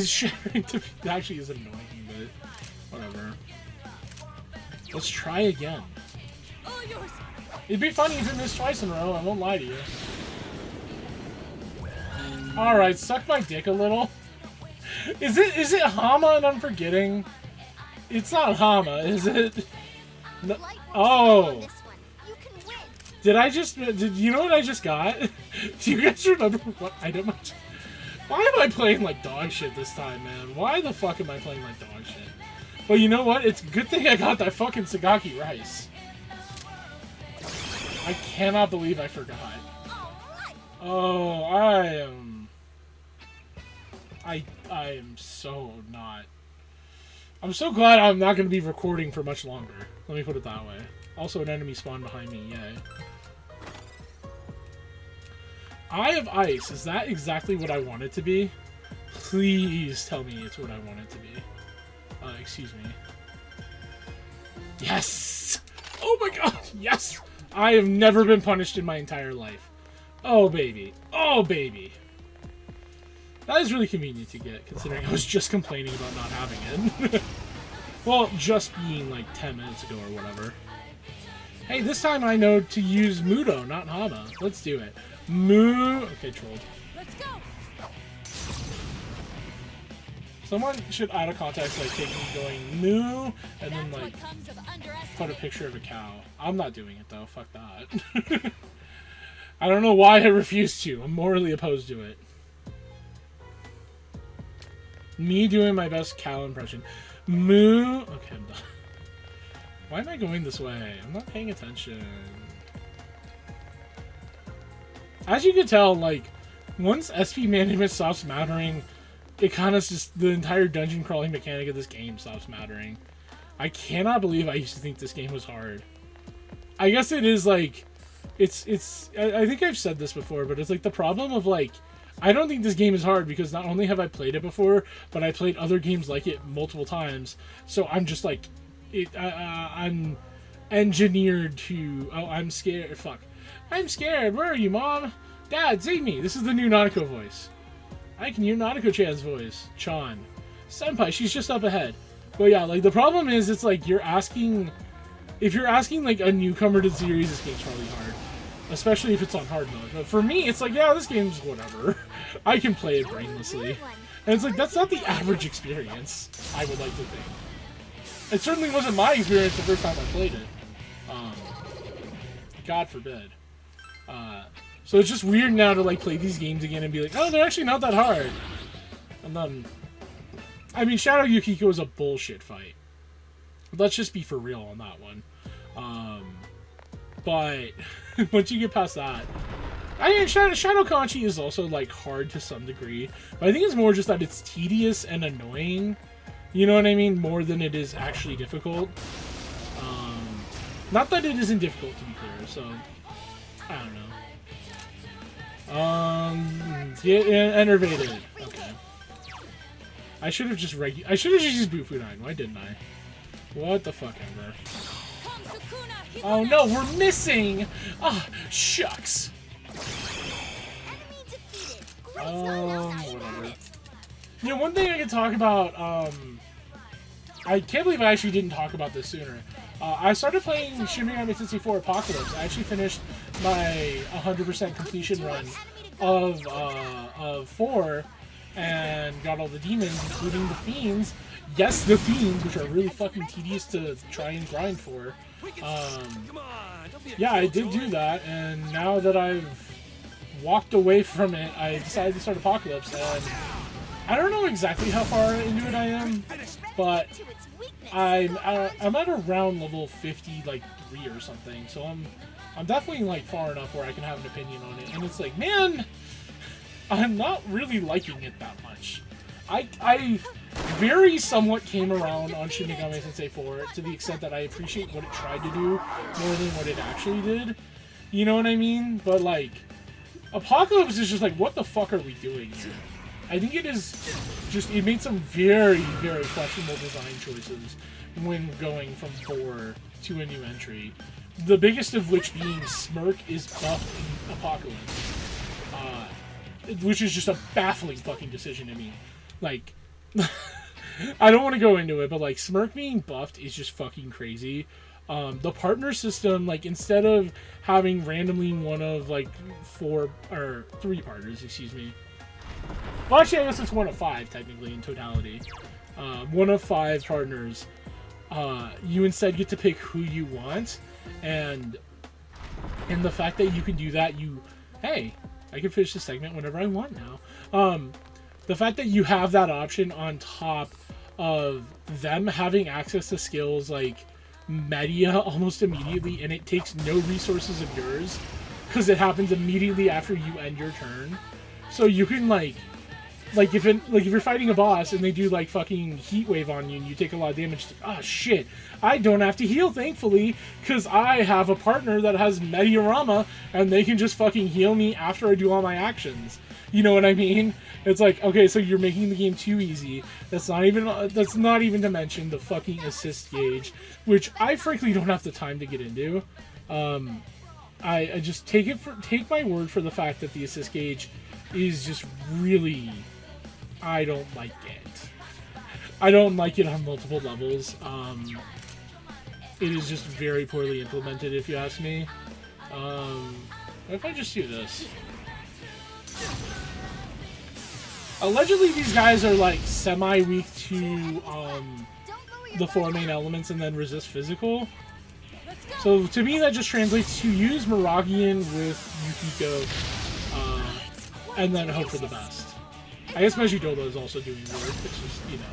A: shattering to pieces. It actually is annoying, but whatever. Let's try again.
B: All yours.
A: It'd be funny if it missed twice in a row, I won't lie to you. Alright, suck my dick a little. Is it Hama and I'm forgetting? It's not Hama, is it? No. Oh! Did you know what I just got? Do you guys remember what item I just... Why am I playing like dog shit this time, man? Why the fuck am I playing like dog shit? Well, you know what? It's a good thing I got that fucking Sagaki Rice. I cannot believe I forgot. Oh, I am so not... I'm so glad I'm not going to be recording for much longer. Let me put it that way. Also, an enemy spawned behind me. Yay. Eye of Ice. Is that exactly what I want it to be? Please tell me it's what I want it to be. Excuse me. Yes! Oh my god! Yes! I have never been punished in my entire life. Oh, baby. Oh, baby. That is really convenient to get, considering I was just complaining about not having it. Well, just being like 10 minutes ago or whatever. Hey, this time I know to use Mudo, not Hama. Let's do it. Okay, trolled.
B: Let's go.
A: Someone should out of context like take me going moo and then like put a picture of a cow. I'm not doing it though. Fuck that. I don't know why I refuse to. I'm morally opposed to it. Me doing my best cow impression. Moo. Okay, I'm done. Why am I going this way? I'm not paying attention. As you can tell, like, once SP management stops mattering, it kind of just, the entire dungeon crawling mechanic of this game stops mattering. I cannot believe I used to think this game was hard. I guess it is, like, I think I've said this before, but it's like the problem of, like, I don't think this game is hard because not only have I played it before, but I played other games like it multiple times. So I'm just like, I'm engineered to, oh, I'm scared, fuck. I'm scared, where are you, Mom? Dad, save me. This is the new Nanako voice. I can hear Nanako-chan's voice. Chan. Senpai, she's just up ahead. But yeah, like, the problem is, it's like, you're asking, if you're asking, like, a newcomer to the series, this game's probably hard. Especially if it's on hard mode. But for me, it's like, yeah, this game's whatever. I can play it brainlessly. And it's like, that's not the average experience, I would like to think. It certainly wasn't my experience the first time I played it. God forbid. So it's just weird now to like play these games again and be like, oh, they're actually not that hard. And then, I mean, Shadow Yukiko is a bullshit fight. Let's just be for real on that one. But once you get past that, I mean, Shadow Kanchi is also like hard to some degree, but I think it's more just that it's tedious and annoying. You know what I mean? More than it is actually difficult. Not that it isn't difficult, to be clear. So I don't know. Get enervated. Okay. I should have just used Bufu 9. Why didn't I? What the fuck ever. Oh no, we're missing! Ah, shucks. Whatever. You know, one thing I could talk about, I can't believe I actually didn't talk about this sooner. I started playing Shin Megami Tensei 4 Apocalypse. I actually finished my 100% completion run of 4 and got all the demons, including the fiends. Yes, the fiends, which are really fucking tedious to try and grind for. Yeah, I did do that, and now that I've walked away from it, I decided to start Apocalypse, and I don't know exactly how far into it I am, but I'm at around level 50, like 3 or something, so I'm definitely like far enough where I can have an opinion on it, and it's like, man, I'm not really liking it that much. I very somewhat came around on Shin Megami Tensei 4 to the extent that I appreciate what it tried to do more than what it actually did. You know what I mean? But like, Apocalypse is just like, what the fuck are we doing here? I think it is just, it made some very, very questionable design choices when going from 4 to a new entry. The biggest of which being Smirk is buffed in Apocalypse. Which is just a baffling fucking decision to me. Like, I don't want to go into it, but like, Smirk being buffed is just fucking crazy. The partner system, like, instead of having randomly one of like 4 or 3 partners, excuse me. Well, actually, I guess it's 1 of 5 technically in totality. 1 of 5 partners. You instead get to pick who you want, and the fact that you can do that, hey, I can finish the segment whenever I want now. The fact that you have that option on top of them having access to skills like Media almost immediately, and it takes no resources of yours because it happens immediately after you end your turn. So you can like if you're fighting a boss and they do like fucking heat wave on you and you take a lot of damage, like, oh shit, I don't have to heal thankfully because I have a partner that has Mediarama and they can just fucking heal me after I do all my actions. You know what I mean? It's like, okay, so you're making the game too easy. That's not even to mention the fucking assist gauge, which I frankly don't have the time to get into. I just take my word for the fact that the assist gauge is just really, I don't like it. I don't like it on multiple levels. It is just very poorly implemented, if you ask me. What if I just do this? Allegedly, these guys are like semi-weak to the 4 main elements and then resist physical. So to me, that just translates to use Miragian with Yukiko and then hope for the best. I guess Mejidola is also doing work. It's just, you know.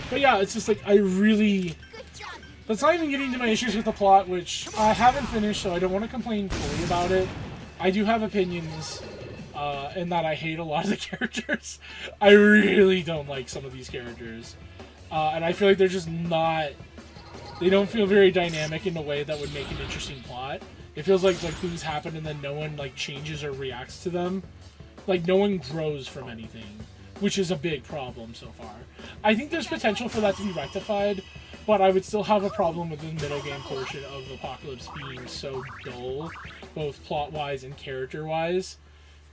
A: But yeah, it's just like, that's not even getting to my issues with the plot, which I haven't finished, so I don't want to complain fully about it. I do have opinions. In that I hate a lot of the characters. I really don't like some of these characters. And I feel like they're just not... They don't feel very dynamic in a way that would make an interesting plot. It feels like things happen and then no one like changes or reacts to them. Like no one grows from anything, which is a big problem so far. I think there's potential for that to be rectified, but I would still have a problem with the middle game portion of Apocalypse being so dull, both plot-wise and character-wise.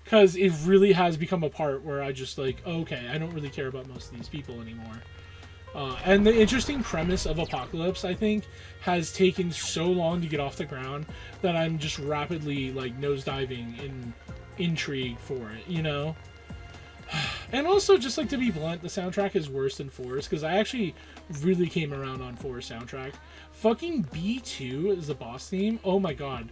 A: Because it really has become a part where I just like, okay, I don't really care about most of these people anymore. And the interesting premise of Apocalypse, I think, has taken so long to get off the ground that I'm just rapidly like nosediving in intrigue for it, you know? And also, just like to be blunt, the soundtrack is worse than 4's because I actually really came around on 4's soundtrack. Fucking B2 is the boss theme. Oh my god.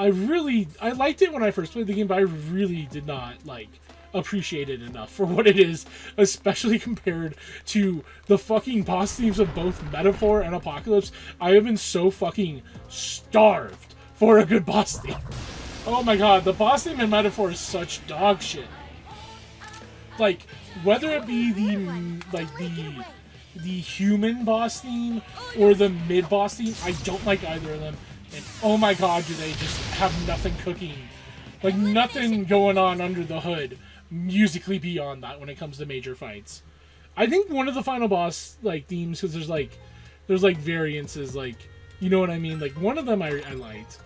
A: I liked it when I first played the game, but I really did not like appreciate it enough for what it is, especially compared to the fucking boss themes of both Metaphor and Apocalypse. I have been so fucking starved for a good boss theme. Oh my god, the boss theme in Metaphor is such dog shit. Like, whether it be the human boss theme or the mid boss theme, I don't like either of them. And oh my god, do they just have nothing cooking. Like, nothing going on under the hood musically beyond that when it comes to major fights. I think one of the final boss, like, themes, because there's variances, like, you know what I mean? Like, one of them I liked.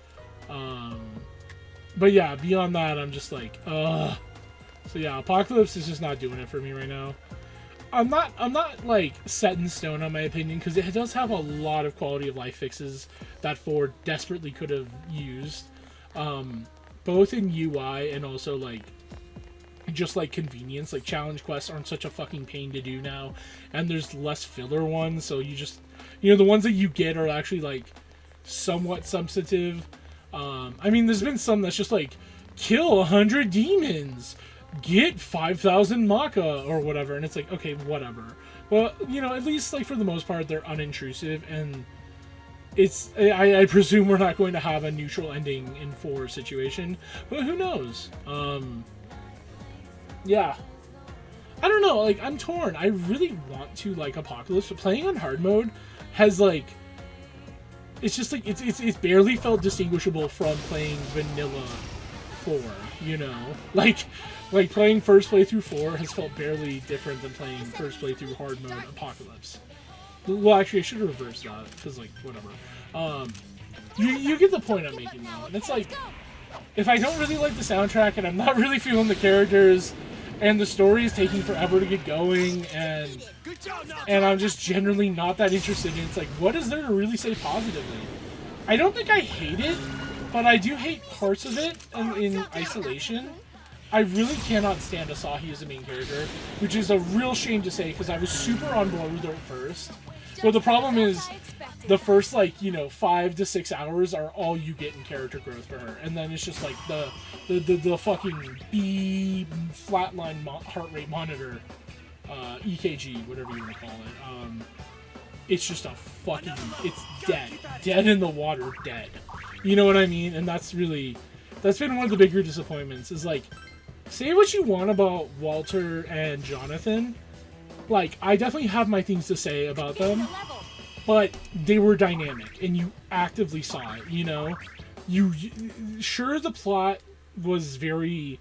A: But yeah, beyond that, I'm just like, ugh. So yeah, Apocalypse is just not doing it for me right now. I'm not like set in stone on my opinion, because it does have a lot of quality of life fixes that 4 desperately could have used, both in UI and also like just like convenience. Like, challenge quests aren't such a fucking pain to do now, and there's less filler ones, so you just, you know, the ones that you get are actually like somewhat substantive. I mean, there's been some that's just like, kill 100 demons, get 5,000 Maka or whatever, and it's like, okay, whatever. Well, you know, at least like for the most part they're unintrusive, and it's, I presume we're not going to have a neutral ending in 4 situation, but who knows? Yeah, I don't know, like, I'm torn. I really want to like Apocalypse, but playing on hard mode has like, it's just like, it's barely felt distinguishable from playing vanilla 4, you know? Like playing first playthrough 4 has felt barely different than playing first playthrough hard mode Apocalypse. Well, actually, I should have reversed that, because, like, whatever. You get the point I'm making, though. And it's like, if I don't really like the soundtrack, and I'm not really feeling the characters, and the story is taking forever to get going, and I'm just generally not that interested in it, it's like, what is there to really say positively? I don't think I hate it, but I do hate parts of it in isolation. I really cannot stand Asahi as a main character, which is a real shame to say, because I was super on board with her at first. But the problem is, the first, like, you know, 5 to 6 hours are all you get in character growth for her, and then it's just like the fucking B flatline heart rate monitor, EKG, whatever you want to call it. It's just a fucking, it's dead in the water, dead. You know what I mean? And that's been one of the bigger disappointments, is like, say what you want about Walter and Jonathan, like, I definitely have my things to say about them, but they were dynamic, and you actively saw it, you know? Sure, the plot was very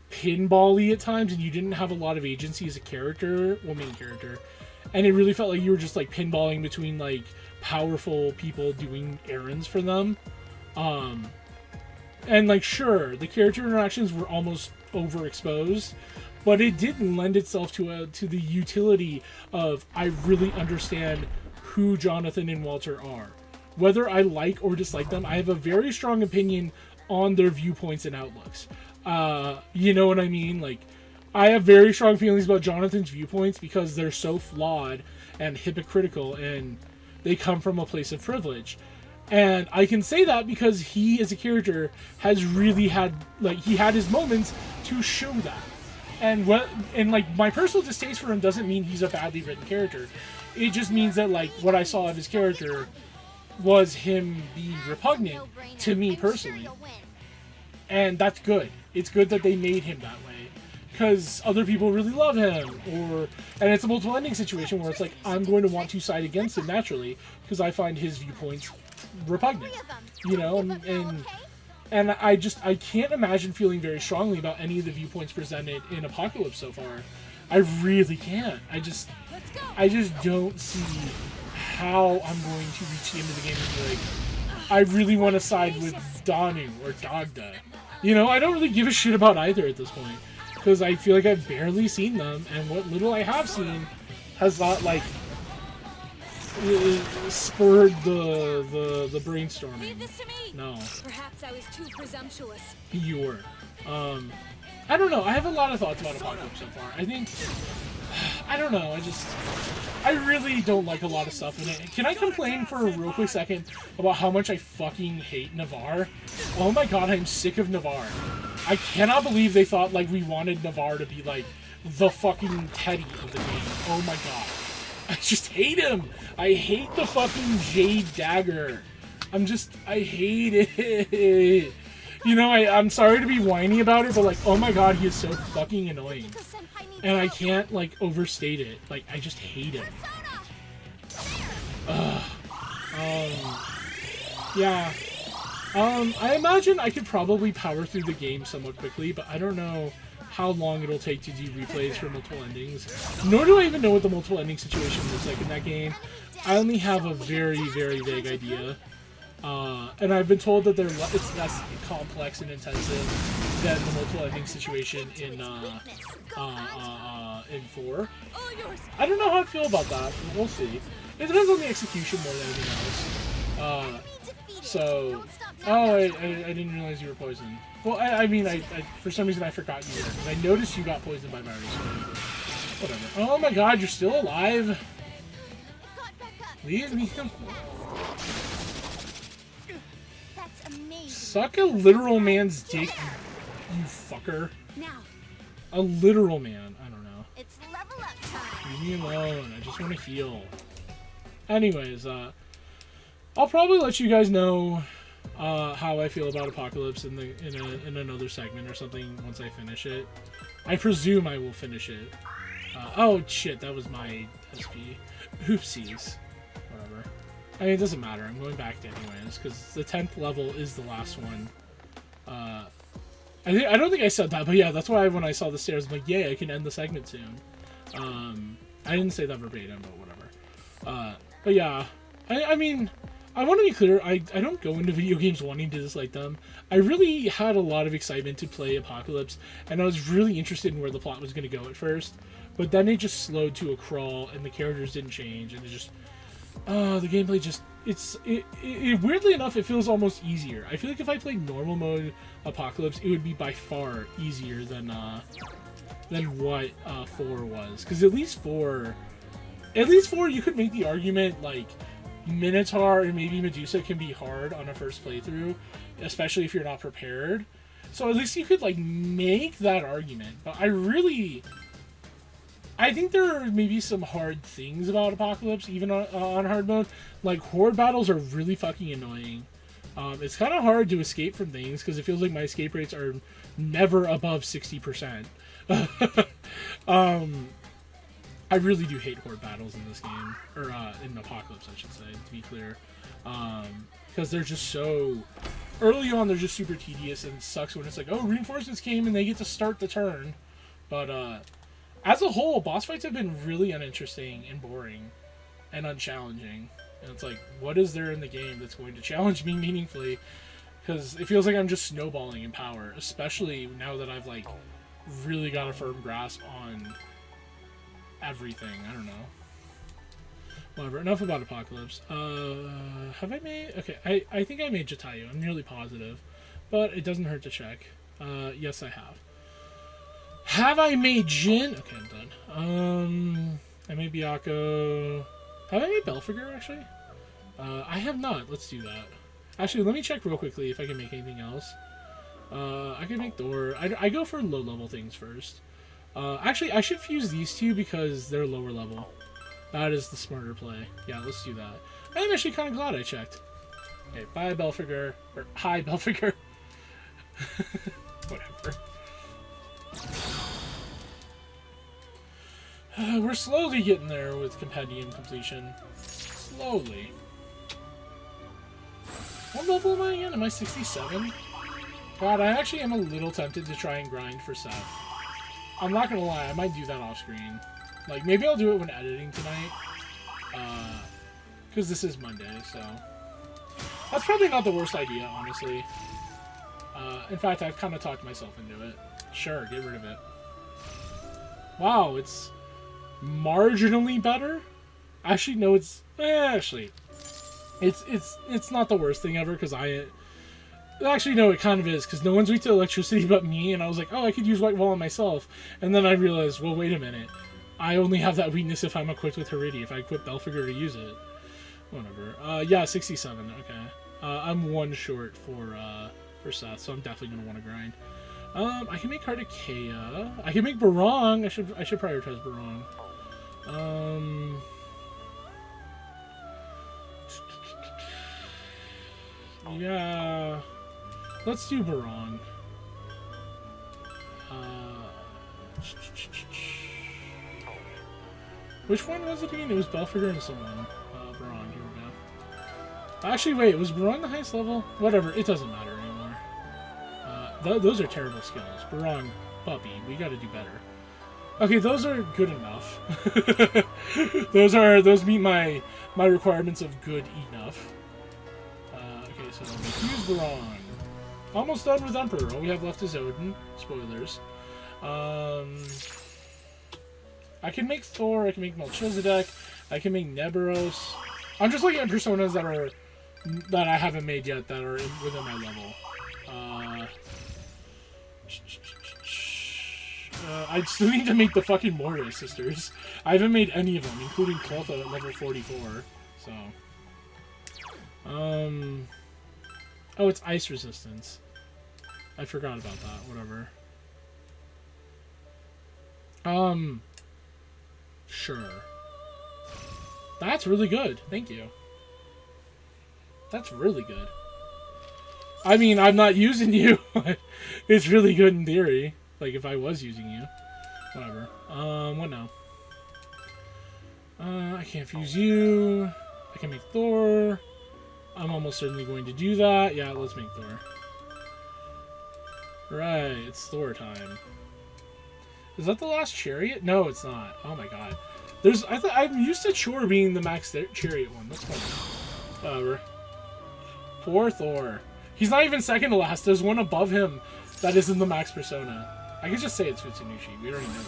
A: pinball-y at times, and you didn't have a lot of agency as a character, well, main character, and it really felt like you were just, like, pinballing between, like, powerful people doing errands for them. And, like, sure, the character interactions were almost overexposed, but it did lend itself to the utility of, I really understand who Jonathan and Walter are. Whether I like or dislike them, I have a very strong opinion on their viewpoints and outlooks. You know what I mean? Like, I have very strong feelings about Jonathan's viewpoints because they're so flawed and hypocritical, and they come from a place of privilege. And I can say that because he, as a character, has really had, like, he had his moments to show that. And like, my personal distaste for him doesn't mean he's a badly written character. It just means that, like, what I saw of his character was him being repugnant to me personally. And that's good. It's good that they made him that way, because other people really love him, and it's a multiple ending situation where it's like, I'm going to want to side against him naturally because I find his viewpoints repugnant, you know, and I can't imagine feeling very strongly about any of the viewpoints presented in Apocalypse so far. I really can't. I just don't see how I'm going to reach the end of the game and be like, I really want to side with Danu or Dagda. You know, I don't really give a shit about either at this point, because I feel like I've barely seen them, and what little I have seen has not, like, spurred the brainstorming.
B: Leave this to me.
A: No.
B: Perhaps I was too presumptuous.
A: You were. I don't know. I have a lot of thoughts about Apocalypse so far. I think I don't know. I really don't like a lot of stuff in it. Can I complain for a real quick second about how much I fucking hate Navarre? Oh my god, I'm sick of Navarre. I cannot believe they thought, like, we wanted Navarre to be, like, the fucking Teddy of the game. Oh my god. I just hate him. I hate the fucking Jade Dagger. I hate it. You know, I'm sorry to be whiny about it, but, like, oh my god, he is so fucking annoying. And I can't, like, overstate it. Like, I just hate him. Yeah. I imagine I could probably power through the game somewhat quickly, but I don't know how long it'll take to do replays for multiple endings. Nor do I even know what the multiple ending situation looks like in that game. I only have a very, very vague idea. And I've been told that it's less complex and intensive than the multiple ending situation in 4. I don't know how I feel about that. We'll see. It depends on the execution more than anything else. I didn't realize you were poisoned. Well, I mean, for some reason I forgot you were, because I noticed you got poisoned by Mario. Whatever. Oh my god, you're still alive! Leave me alone. Suck a literal man's dick, you fucker.
B: Now.
A: A literal man. I don't know.
B: It's level up time.
A: Leave me alone. I just want to heal. Anyways, I'll probably let you guys know how I feel about Apocalypse in another segment or something once I finish it. I presume I will finish it. Oh shit, that was my SP. Oopsies. Whatever. I mean, it doesn't matter. I'm going back to anyways, because the 10th level is the last one. I don't think I said that, but yeah, that's why when I saw the stairs, I'm like, yay, I can end the segment soon. I didn't say that verbatim, but whatever. But yeah, I mean, I want to be clear, I don't go into video games wanting to dislike them. I really had a lot of excitement to play Apocalypse, and I was really interested in where the plot was going to go at first, but then it just slowed to a crawl, and the characters didn't change, and it just... the gameplay just... weirdly enough, it feels almost easier. I feel like if I played normal mode Apocalypse, it would be by far easier than what 4 was. Because at least 4, you could make the argument, like, Minotaur and maybe Medusa can be hard on a first playthrough, especially if you're not prepared. So at least you could, like, make that argument. But I think there are maybe some hard things about Apocalypse, even on hard mode. Like, horde battles are really fucking annoying. It's kind of hard to escape from things, because it feels like my escape rates are never above 60%. I really do hate horde battles in this game. Or, in Apocalypse, I should say, to be clear. Because they're just so... Early on, they're just super tedious, and it sucks when it's like, oh, reinforcements came and they get to start the turn. But, as a whole, boss fights have been really uninteresting and boring and unchallenging. And it's like, what is there in the game that's going to challenge me meaningfully? Because it feels like I'm just snowballing in power, especially now that I've, like, really got a firm grasp on everything. I don't know. Whatever, enough about Apocalypse. Have I made... Okay, I think I made Jatayu. I'm nearly positive. But it doesn't hurt to check. Yes, I have. Have I made Jin? Okay, I'm done. I made Byakko. Have I made Belphegor, actually? I have not. Let's do that. Actually, let me check real quickly if I can make anything else. I can make Thor. I go for low-level things first. Actually, I should fuse these two because they're lower level. That is the smarter play. Yeah, let's do that. I'm actually kind of glad I checked. Okay, bye, Belphegor. Or, hi, Belphegor. Whatever. We're slowly getting there with compendium completion. Slowly. What level am I again? Am I 67? God, I actually am a little tempted to try and grind for Seth. I'm not gonna lie, I might do that off screen. Like, maybe I'll do it when editing tonight. Because this is Monday, so... That's probably not the worst idea, honestly. In fact, I've kind of talked myself into it. Sure, get rid of it. Wow, it's marginally better? Actually, no, it's... actually... It's not the worst thing ever, because Actually, no, it kind of is, because no one's weak to electricity but me, and I was like, oh, I could use White Wall on myself. And then I realized, well, wait a minute. I only have that weakness if I'm equipped with Heridi. If I equip Belphegor to use it. Whatever. Yeah, 67. Okay. I'm one short for Seth, so I'm definitely gonna want to grind. I can make Kartikea. I can make Barong. I should prioritize Barong. Yeah. Let's do Barong. Which one was it again? It was Belphegor and someone. Barong, here we go. Actually, wait, was Barong the highest level? Whatever, it doesn't matter anymore. Those are terrible skills. Barong, puppy, we gotta do better. Okay, those are good enough. Those meet my requirements of good enough. Okay, so let's use Barong. Almost done with Emperor. All we have left is Odin. Spoilers. I can make Thor, I can make Melchizedek, I can make Neberos. I'm just looking at personas that I haven't made yet that are within my level. I still need to make the fucking Moria sisters. I haven't made any of them, including Clotha at level 44. So. Oh, it's ice resistance. I forgot about that. Whatever. Sure. That's really good. Thank you. That's really good. I mean, I'm not using you. It's really good in theory. Like, if I was using you. Whatever. What now? I can't fuse you. I can make Thor. I'm almost certainly going to do that. Yeah, let's make Thor. Right, it's Thor time. Is that the last chariot? No, it's not. Oh my god. I'm used to Chor being the max chariot one. That's funny. Whatever. Poor Thor. He's not even second to last. There's one above him that isn't the max persona. I could just say it's Futsunushi. We already know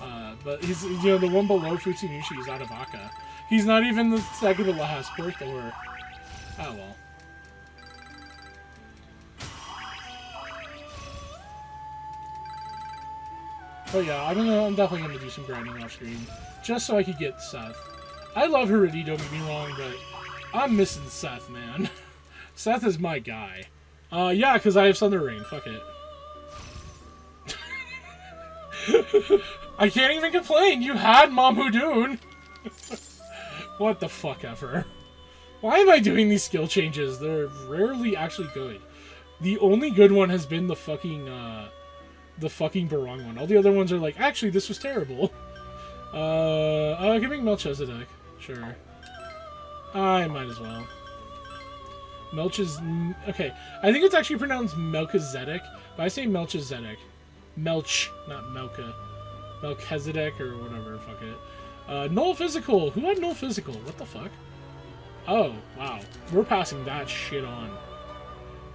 A: that. But he's, the one below Futsunushi is Adavaka. He's not even the second to last. Poor Thor. Oh well. But yeah, I'm definitely going to do some grinding off screen. Just so I could get Seth. I love Heridi, don't get me wrong, but I'm missing Seth, man. Seth is my guy. Yeah, because I have Thunder Rain. Fuck it. I can't even complain. You had Mamudoon. What the fuck ever. Why am I doing these skill changes? They're rarely actually good. The only good one has been the fucking Barong one. All the other ones are like, actually, this was terrible. I can make Melchizedek. Sure. I might as well. Okay. I think it's actually pronounced Melchizedek, but I say Melchizedek. Melch, not Melka. Melchizedek or whatever, fuck it. Null Physical! Who had Null Physical? What the fuck? Oh, wow. We're passing that shit on.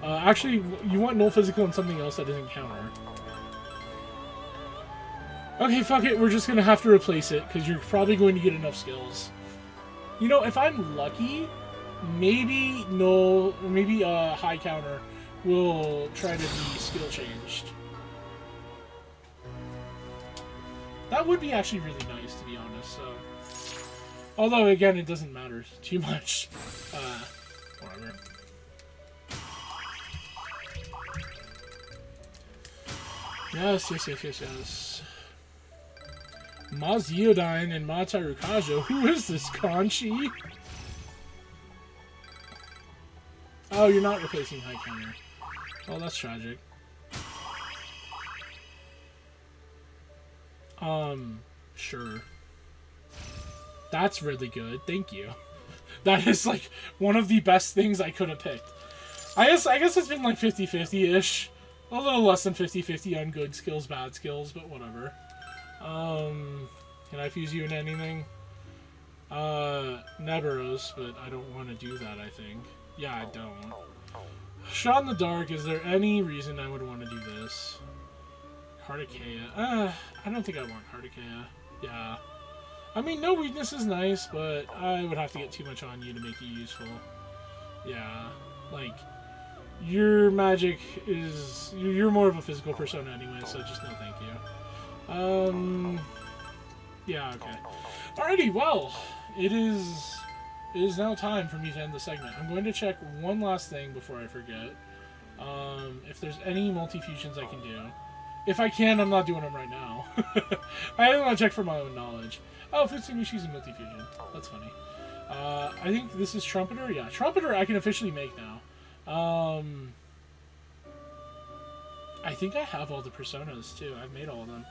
A: Actually, you want Null Physical and something else that isn't counter. Okay, fuck it. We're just gonna have to replace it, because you're probably going to get enough skills. You know, if I'm lucky, maybe Null, or maybe High Counter will try to be skill changed. That would be actually really nice, to be honest, so... Although, again, it doesn't matter too much. Whatever. Yes. Maziodine and Matarukajo. Who is this, Kanchi? Oh, you're not replacing High Counter. Oh, that's tragic. Sure. That's really good. Thank you. That is, like, one of the best things I could have picked. I guess it's been, like, 50-50-ish. A little less than 50-50 on good skills, bad skills, but whatever. Can I fuse you in anything? Neberos, but I don't want to do that, I think. Yeah, I don't. Shot in the dark, is there any reason I would want to do this? Kartikea. I don't think I want Kartikea. Yeah. I mean, no weakness is nice, but I would have to get too much on you to make you useful. Yeah. Like, your magic is... You're more of a physical persona anyway, so just no thank you. Yeah, okay. Alrighty, well, it is now time for me to end the segment. I'm going to check one last thing before I forget. If there's any multi-fusions I can do. If I can, I'm not doing them right now. I don't want to check for my own knowledge. Oh, Futsumishi's a multi-fusion. That's funny. I think this is Trumpeter? Yeah, Trumpeter I can officially make now. I think I have all the personas, too. I've made all of them.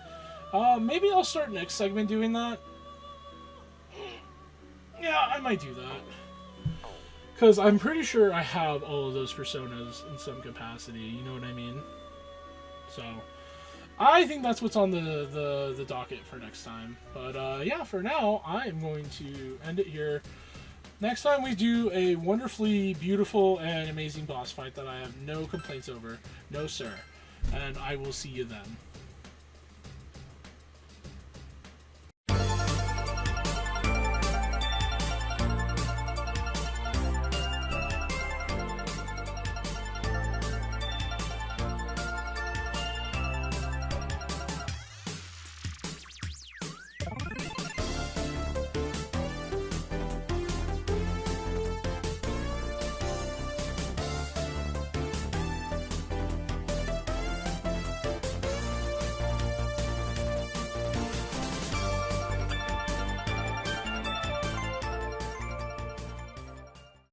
A: Maybe I'll start next segment doing that. Yeah, I might do that. Because I'm pretty sure I have all of those personas in some capacity, you know what I mean? So, I think that's what's on the docket for next time. But, yeah, for now, I am going to end it here. Next time we do a wonderfully beautiful and amazing boss fight that I have no complaints over. No, sir. And I will see you then.